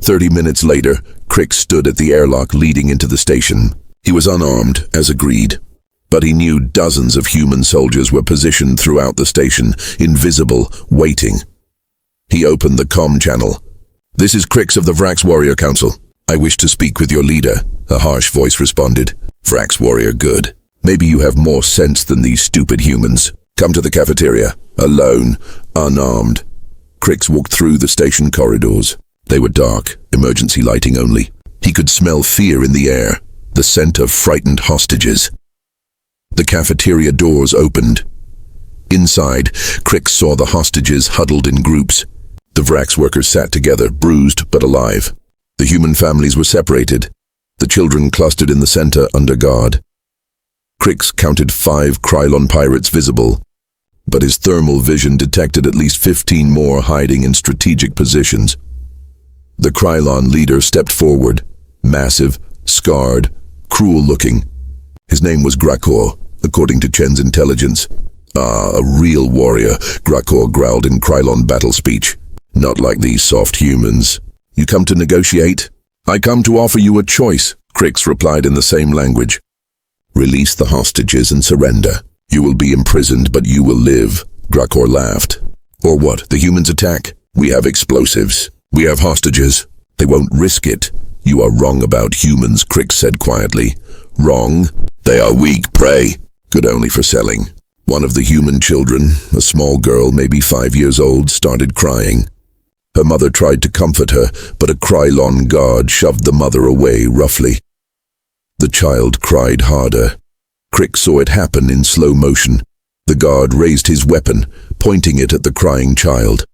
30 minutes later, Crix stood at the airlock leading into the station. He was unarmed, as agreed. But he knew dozens of human soldiers were positioned throughout the station, invisible, waiting. He opened the comm channel. This is Crix of the Vrax Warrior Council. I wish to speak with your leader, a harsh voice responded. Vrax Warrior, good. Maybe you have more sense than these stupid humans. Come to the cafeteria, alone, unarmed. Crix walked through the station corridors. They were dark, emergency lighting only. He could smell fear in the air, the scent of frightened hostages. The cafeteria doors opened. Inside, Crix saw the hostages huddled in groups. The Vrax workers sat together, bruised but alive. The human families were separated. The children clustered in the center under guard. Crix counted 5 Krylon pirates visible, but his thermal vision detected at least 15 more hiding in strategic positions. The Krylon leader stepped forward, massive, scarred, cruel-looking. His name was Grakor, according to Chen's intelligence. Ah, a real warrior, Grakor growled in Krylon battle speech. Not like these soft humans. You come to negotiate? I come to offer you a choice, Crix replied in the same language. Release the hostages and surrender. You will be imprisoned, but you will live, Grakor laughed. Or what, the humans attack? We have explosives. We have hostages. They won't risk it. You are wrong about humans, Crix said quietly. Wrong? They are weak prey, good only for selling. One of the human children, a small girl, maybe 5 years old, started crying. Her mother tried to comfort her, but a Krylon guard shoved the mother away roughly. The child cried harder. Crix saw it happen in slow motion. The guard raised his weapon, pointing it at the crying child.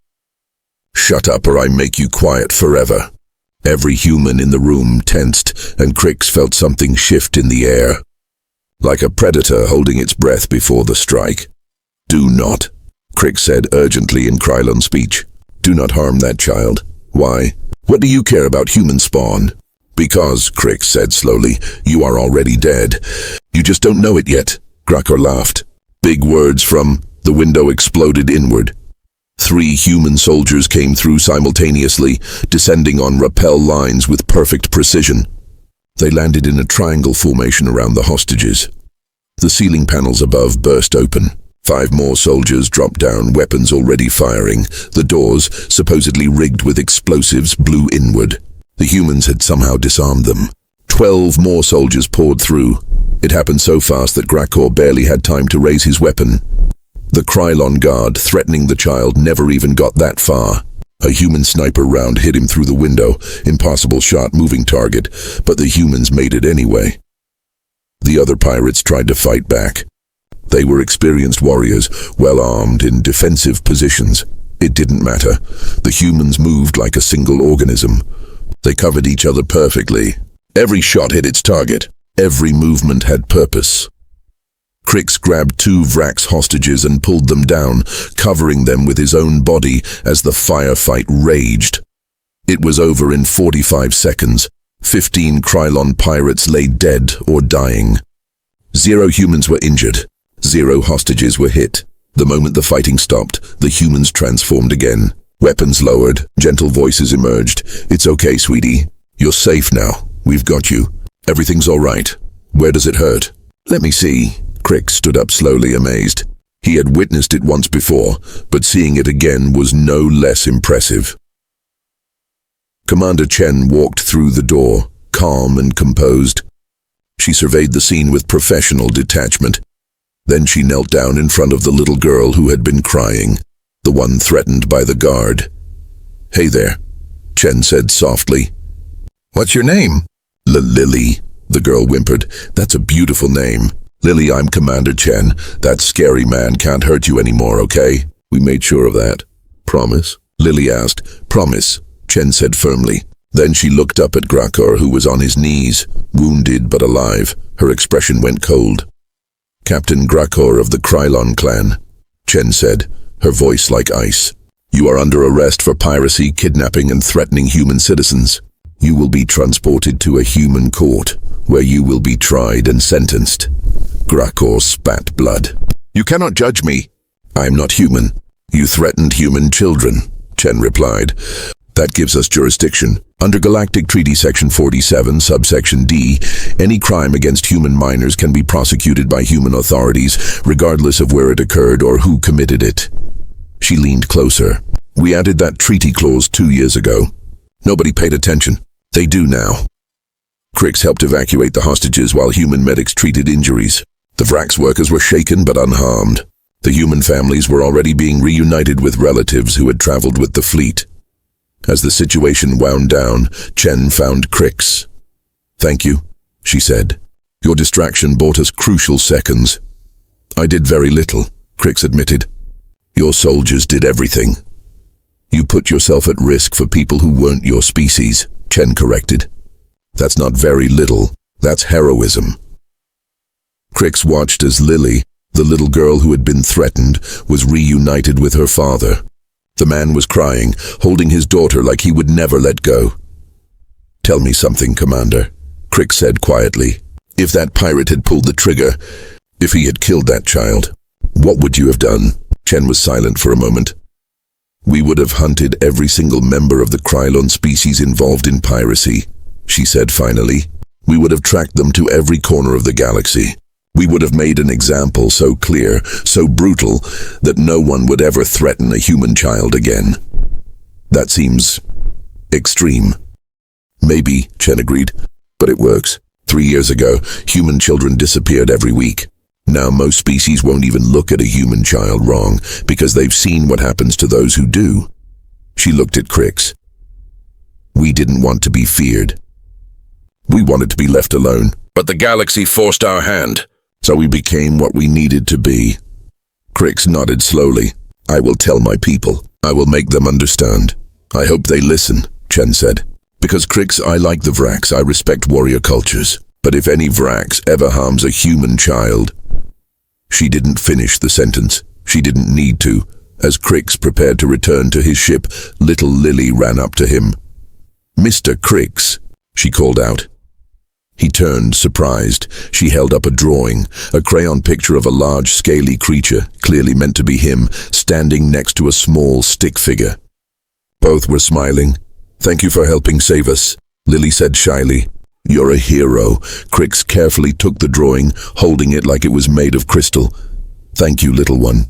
Shut up or I make you quiet forever. Every human in the room tensed, and Crix felt something shift in the air. Like a predator holding its breath before the strike. Do not, Crix said urgently in Krylon speech. Do not harm that child. Why? What do you care about human spawn? Because, Crix said slowly, you are already dead. You just don't know it yet. Grakor laughed. Big words from the window exploded inward. 3 human soldiers came through simultaneously, descending on rappel lines with perfect precision. They landed in a triangle formation around the hostages. The ceiling panels above burst open. 5 more soldiers dropped down, weapons already firing. The doors, supposedly rigged with explosives, blew inward. The humans had somehow disarmed them. 12 more soldiers poured through. It happened so fast that Grakor barely had time to raise his weapon. The Krylon guard, threatening the child, never even got that far. A human sniper round hit him through the window. Impossible shot, moving target, but the humans made it anyway. The other pirates tried to fight back. They were experienced warriors, well armed in defensive positions. It didn't matter. The humans moved like a single organism. They covered each other perfectly. Every shot hit its target. Every movement had purpose. Crix grabbed 2 Vrax hostages and pulled them down, covering them with his own body as the firefight raged. It was over in 45 seconds. 15 Krylon pirates lay dead or dying. 0 humans were injured. 0 hostages were hit. The moment the fighting stopped, the humans transformed again. Weapons lowered, gentle voices emerged. "It's okay, sweetie. You're safe now. We've got you. Everything's all right. Where does it hurt?" "Let me see." Crick stood up slowly, amazed. He had witnessed it once before, but seeing it again was no less impressive. Commander Chen walked through the door, calm and composed. She surveyed the scene with professional detachment. Then she knelt down in front of the little girl who had been crying, the one threatened by the guard. "Hey there," Chen said softly. "What's your name?" "Lily," the girl whimpered. "That's a beautiful name. Lily, I'm Commander Chen. That scary man can't hurt you anymore, okay? We made sure of that." "Promise?" Lily asked. "Promise," Chen said firmly. Then she looked up at Grakor, who was on his knees, wounded but alive. Her expression went cold. "Captain Grakor of the Krylon clan," Chen said, her voice like ice. "You are under arrest for piracy, kidnapping, and threatening human citizens. You will be transported to a human court, where you will be tried and sentenced." Grakor spat blood. "You cannot judge me. I am not human. You threatened human children," Chen replied. "That gives us jurisdiction. Under Galactic Treaty Section 47, subsection D, any crime against human minors can be prosecuted by human authorities, regardless of where it occurred or who committed it." She leaned closer. "We added that treaty clause 2 years ago. Nobody paid attention. They do now." Crix helped evacuate the hostages while human medics treated injuries. The Vrax workers were shaken but unharmed. The human families were already being reunited with relatives who had traveled with the fleet. As the situation wound down, Chen found Crix. "Thank you," she said. "Your distraction bought us crucial seconds." "I did very little," Crix admitted. "Your soldiers did everything." "You put yourself at risk for people who weren't your species," Chen corrected. "That's not very little. That's heroism." Crix watched as Lily, the little girl who had been threatened, was reunited with her father. The man was crying, holding his daughter like he would never let go. "Tell me something, Commander," Crix said quietly. "If that pirate had pulled the trigger, if he had killed that child, what would you have done?" Chen was silent for a moment. "We would have hunted every single member of the Krylon species involved in piracy," she said finally. "We would have tracked them to every corner of the galaxy. We would have made an example so clear, so brutal, that no one would ever threaten a human child again." "That seems extreme." "Maybe," Chen agreed, "but it works. 3 years ago, human children disappeared every week. Now most species won't even look at a human child wrong, because they've seen what happens to those who do." She looked at Crix. "We didn't want to be feared. We wanted to be left alone, but the galaxy forced our hand. So we became what we needed to be." Crix nodded slowly. "I will tell my people. I will make them understand. I hope they listen," Chen said. "Because Crix, I like the Vrax. I respect warrior cultures. But if any Vrax ever harms a human child..." She didn't finish the sentence. She didn't need to. As Crix prepared to return to his ship, little Lily ran up to him. "Mr. Crix," she called out. He turned, surprised. She held up a drawing, a crayon picture of a large, scaly creature, clearly meant to be him, standing next to a small stick figure. Both were smiling. "Thank you for helping save us," Lily said shyly. "You're a hero." Crix carefully took the drawing, holding it like it was made of crystal. "Thank you, little one.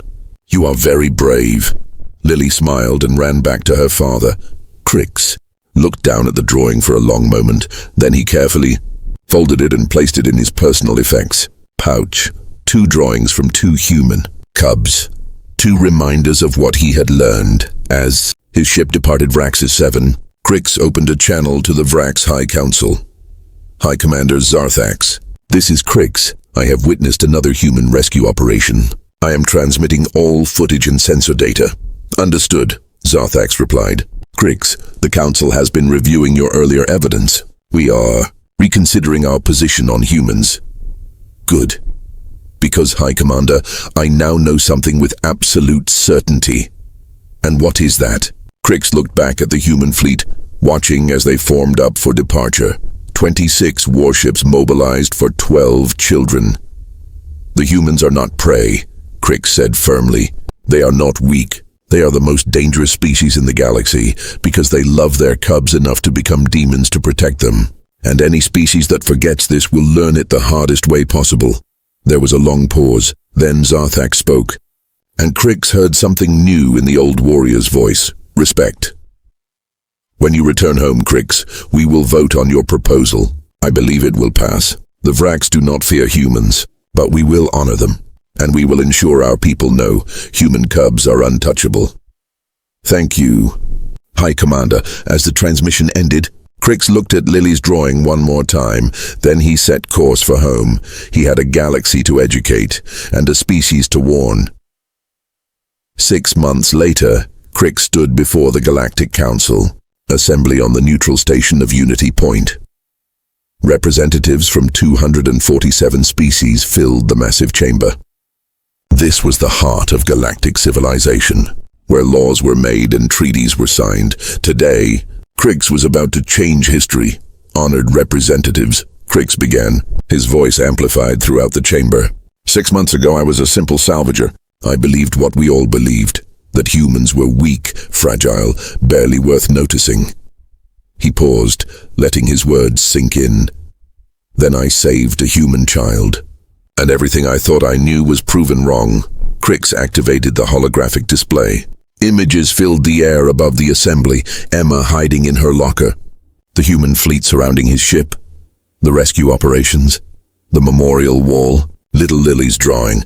You are very brave." Lily smiled and ran back to her father. Crix looked down at the drawing for a long moment. Then he carefully folded it and placed it in his personal effects pouch. 2 drawings from 2 human cubs. 2 reminders of what he had learned. As his ship departed Vraxis 7, Crix opened a channel to the Vrax High Council. "High Commander Zarthax, this is Crix. I have witnessed another human rescue operation. I am transmitting all footage and sensor data." "Understood," Zarthax replied. "Crix, the Council has been reviewing your earlier evidence. We are reconsidering our position on humans." "Good. Because, High Commander, I now know something with absolute certainty." "And what is that?" Crix looked back at the human fleet, watching as they formed up for departure. 26 warships mobilized for 12 children. "The humans are not prey," Crix said firmly. "They are not weak. They are the most dangerous species in the galaxy because they love their cubs enough to become demons to protect them. And any species that forgets this will learn it the hardest way possible. There was a long pause, then Zarthak spoke, and Crix heard something new in the old warrior's voice: respect. When you return home, Crix, we will vote on your proposal. I believe it will pass. The Vraks do not fear humans, but we will honor them, and we will ensure our people know human cubs are untouchable. Thank you, High Commander. As the transmission ended, Crix looked at Lily's drawing one more time, then he set course for home. He had a galaxy to educate, and a species to warn. 6 months later, Crix stood before the Galactic Council, assembly on the neutral station of Unity Point. Representatives from 247 species filled the massive chamber. This was the heart of galactic civilization, where laws were made and treaties were signed. Today, Crix was about to change history. Honored representatives, Crix began, his voice amplified throughout the chamber. 6 months ago, I was a simple salvager. I believed what we all believed, that humans were weak, fragile, barely worth noticing. He paused, letting his words sink in. Then I saved a human child, and everything I thought I knew was proven wrong. Crix activated the holographic display. Images filled the air above the assembly, Emma hiding in her locker, the human fleet surrounding his ship, the rescue operations, the memorial wall, little Lily's drawing.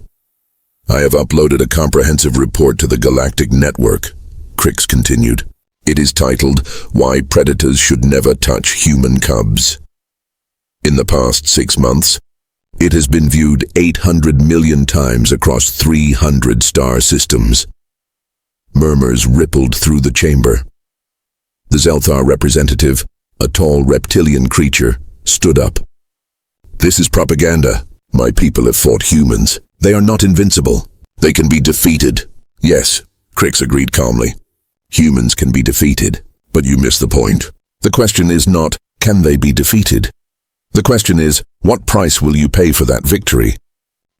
I have uploaded a comprehensive report to the Galactic Network, Crix continued. It is titled, Why Predators Should Never Touch Human Cubs. In the past 6 months, it has been viewed 800 million times across 300 star systems. Murmurs rippled through the chamber. The Zelthar representative, a tall reptilian creature, stood up. This is propaganda. My people have fought humans. They are not invincible. They can be defeated. Yes, Crix agreed calmly. Humans can be defeated, but you miss the point. The question is not, can they be defeated? The question is, what price will you pay for that victory?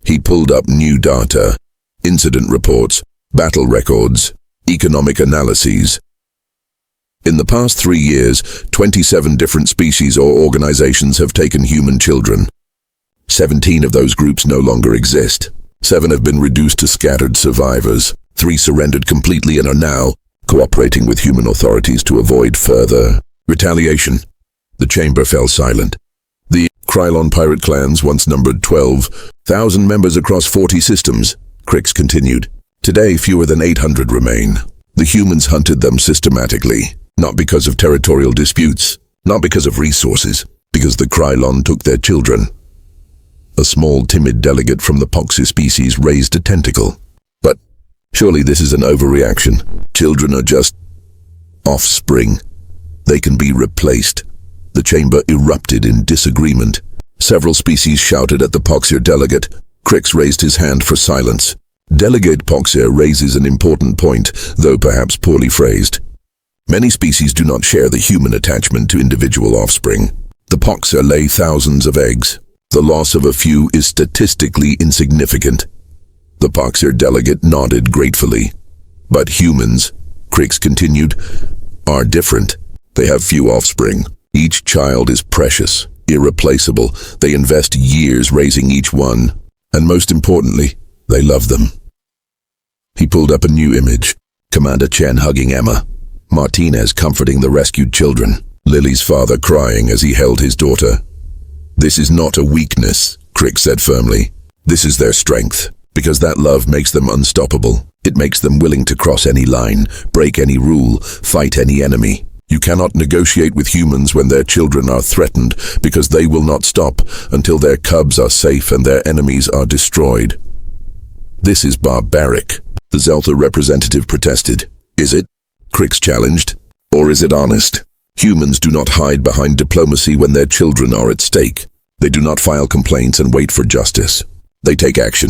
He pulled up new data, incident reports, battle records, economic analyses. In the past 3 years, 27 different species or organizations have taken human children. 17 of those groups no longer exist. 7 have been reduced to scattered survivors. 3 surrendered completely and are now cooperating with human authorities to avoid further retaliation. The chamber fell silent. The Krylon pirate clans once numbered 12,000 members across 40 systems, Crix continued. Today, fewer than 800 remain. The humans hunted them systematically, not because of territorial disputes, not because of resources, because the Krylon took their children. A small, timid delegate from the Poxy species raised a tentacle. But surely this is an overreaction. Children are just offspring. They can be replaced. The chamber erupted in disagreement. Several species shouted at the Poxir delegate. Crix raised his hand for silence. Delegate Poxir raises an important point, though perhaps poorly phrased. Many species do not share the human attachment to individual offspring. The Poxir lay thousands of eggs. The loss of a few is statistically insignificant. The Poxir delegate nodded gratefully. But humans, Crix continued, are different. They have few offspring. Each child is precious, irreplaceable. They invest years raising each one, and most importantly, they love them. He pulled up a new image. Commander Chen hugging Emma. Martinez comforting the rescued children. Lily's father crying as he held his daughter. This is not a weakness, Crix said firmly. This is their strength, because that love makes them unstoppable. It makes them willing to cross any line, break any rule, fight any enemy. You cannot negotiate with humans when their children are threatened, because they will not stop until their cubs are safe and their enemies are destroyed. This is barbaric, the Zeltha representative protested. Is it? Crix challenged. Or is it honest? Humans do not hide behind diplomacy when their children are at stake. They do not file complaints and wait for justice. They take action.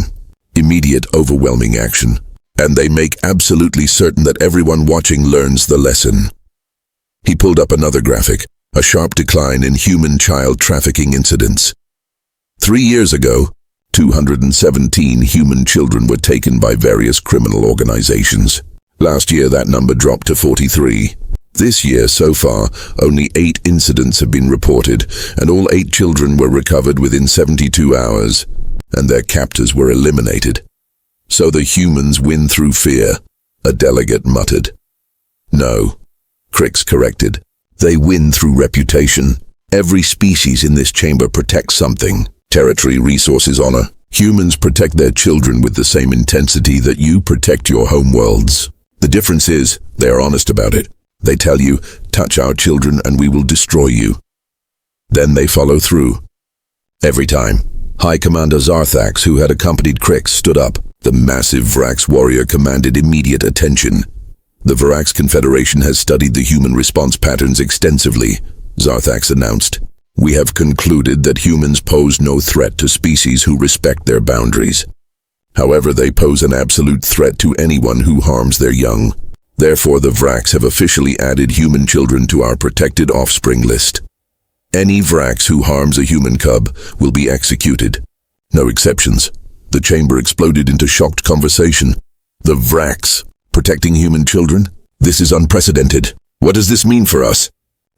Immediate, overwhelming action. And they make absolutely certain that everyone watching learns the lesson. He pulled up another graphic, a sharp decline in human child trafficking incidents. 3 years ago, 217 human children were taken by various criminal organizations. Last year that number dropped to 43. This year, so far, only 8 incidents have been reported, and all 8 children were recovered within 72 hours, and their captors were eliminated. So the humans win through fear, a delegate muttered. No, Crix corrected. They win through reputation. Every species in this chamber protects something. Territory, resources, honor. Humans protect their children with the same intensity that you protect your homeworlds. The difference is, they are honest about it. They tell you, touch our children and we will destroy you. Then they follow through. Every time. High Commander Zarthax, who had accompanied Crix, stood up. The massive Vrax warrior commanded immediate attention. The Vrax Confederation has studied the human response patterns extensively, Zarthax announced. We have concluded that humans pose no threat to species who respect their boundaries. However, they pose an absolute threat to anyone who harms their young. Therefore, the Vrax have officially added human children to our protected offspring list. Any Vrax who harms a human cub will be executed. No exceptions. The chamber exploded into shocked conversation. The Vrax protecting human children? This is unprecedented. What does this mean for us?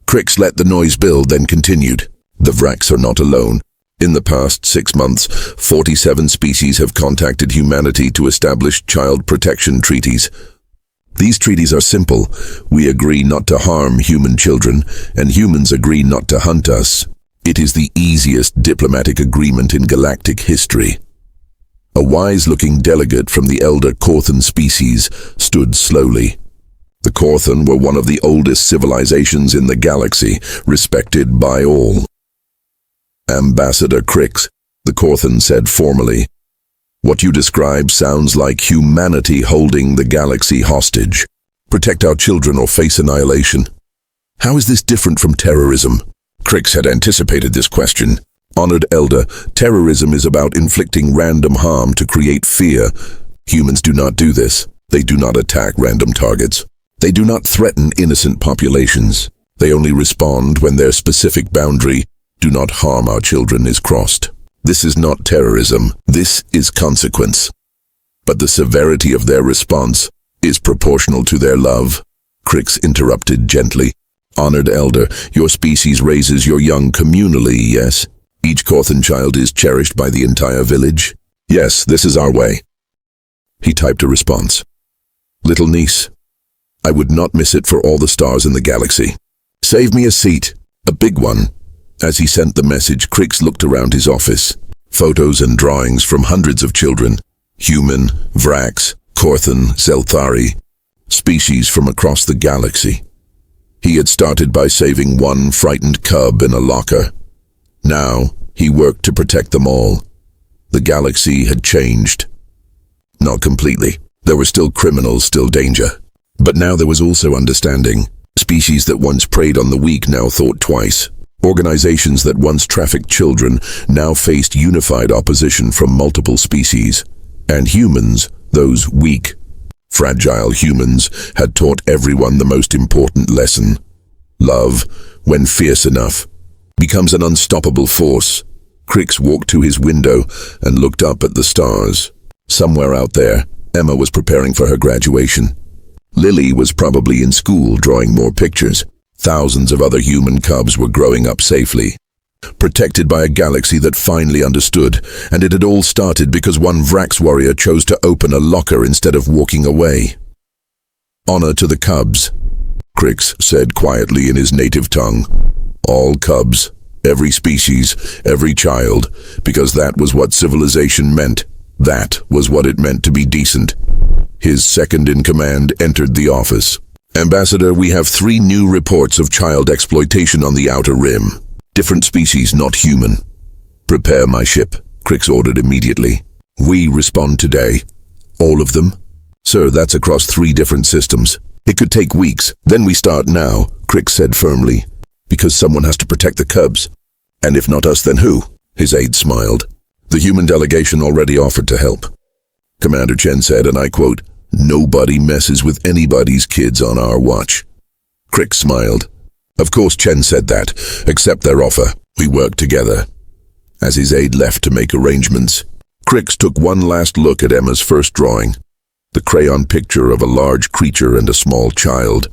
Crix let the noise build, then continued. The Vrax are not alone. In the past 6 months, 47 species have contacted humanity to establish child protection treaties. These treaties are simple. We agree not to harm human children, and humans agree not to hunt us. It is the easiest diplomatic agreement in galactic history. A wise-looking delegate from the elder Korthan species stood slowly. The Korthan were one of the oldest civilizations in the galaxy, respected by all. Ambassador Crix, the Korthan said formally, what you describe sounds like humanity holding the galaxy hostage. Protect our children or face annihilation. How is this different from terrorism? Crix had anticipated this question. Honored Elder, terrorism is about inflicting random harm to create fear. Humans do not do this. They do not attack random targets. They do not threaten innocent populations. They only respond when their specific boundary, do not harm our children, is crossed. This is not terrorism. This is consequence. But the severity of their response is proportional to their love. Crix interrupted gently. Honored Elder, your species raises your young communally, yes? Each Korthan child is cherished by the entire village? Yes, this is our way. He typed a response. Little niece, I would not miss it for all the stars in the galaxy. Save me a seat, a big one. As he sent the message, Crix looked around his office. Photos and drawings from hundreds of children. Human, Vrax, Korthan, Zelthari. Species from across the galaxy. He had started by saving one frightened cub in a locker. Now, he worked to protect them all. The galaxy had changed. Not completely. There were still criminals, still danger. But now there was also understanding. Species that once preyed on the weak now thought twice. Organizations that once trafficked children now faced unified opposition from multiple species. And humans, those weak, fragile humans, had taught everyone the most important lesson. Love, when fierce enough, becomes an unstoppable force. Crix walked to his window and looked up at the stars. Somewhere out there, Emma was preparing for her graduation. Lily was probably in school drawing more pictures. Thousands of other human cubs were growing up safely, protected by a galaxy that finally understood, and it had all started because one Vrax warrior chose to open a locker instead of walking away. Honor to the cubs, Crix said quietly in his native tongue. All cubs, every species, every child, because that was what civilization meant. That was what it meant to be decent. His second-in-command entered the office. Ambassador, we have 3 new reports of child exploitation on the Outer Rim. Different species, not human. Prepare my ship, Crix ordered immediately. We respond today. All of them? Sir, that's across 3 different systems. It could take weeks. Then we start now, Crix said firmly. Because someone has to protect the cubs. And if not us, then who? His aide smiled. The human delegation already offered to help. Commander Chen said, and I quote, nobody messes with anybody's kids on our watch. Crix smiled. Of course Chen said that. Accept their offer. We work together. As his aide left to make arrangements, Crix took one last look at Emma's first drawing. the crayon picture of a large creature and a small child.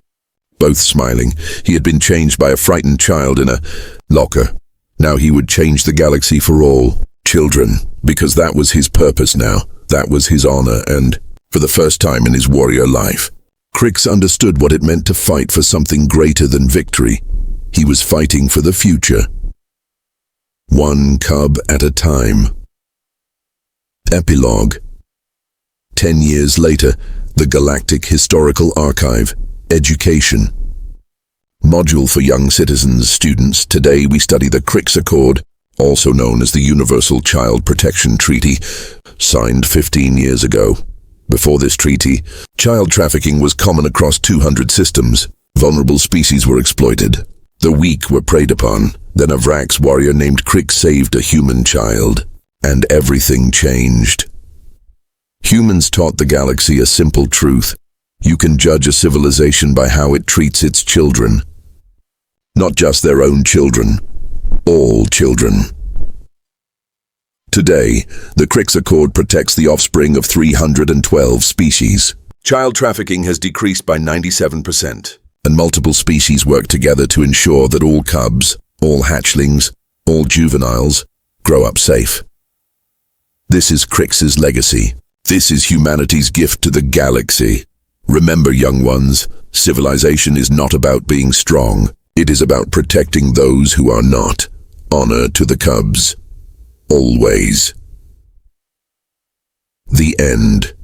Both smiling, he had been changed by a frightened child in a locker. Now he would change the galaxy for all children, because that was his purpose now. That was his honor, and for the first time in his warrior life, Crix understood what it meant to fight for something greater than victory. He was fighting for the future. One cub at a time. Epilogue. 10 years later, the Galactic Historical Archive. Education. Module for young citizens, students. Today we study the Crix Accord, also known as the Universal Child Protection Treaty, signed 15 years ago. Before this treaty, child trafficking was common across 200 systems. Vulnerable species were exploited. The weak were preyed upon. Then a Vrax warrior named Crix saved a human child, and everything changed. Humans taught the galaxy a simple truth. You can judge a civilization by how it treats its children. Not just their own children, all children. Today, the Crix Accord protects the offspring of 312 species. Child trafficking has decreased by 97%, and multiple species work together to ensure that all cubs, all hatchlings, all juveniles, grow up safe. This is Crix's legacy. This is humanity's gift to the galaxy. Remember, young ones, civilization is not about being strong. It is about protecting those who are not. Honor to the cubs. Always. The end.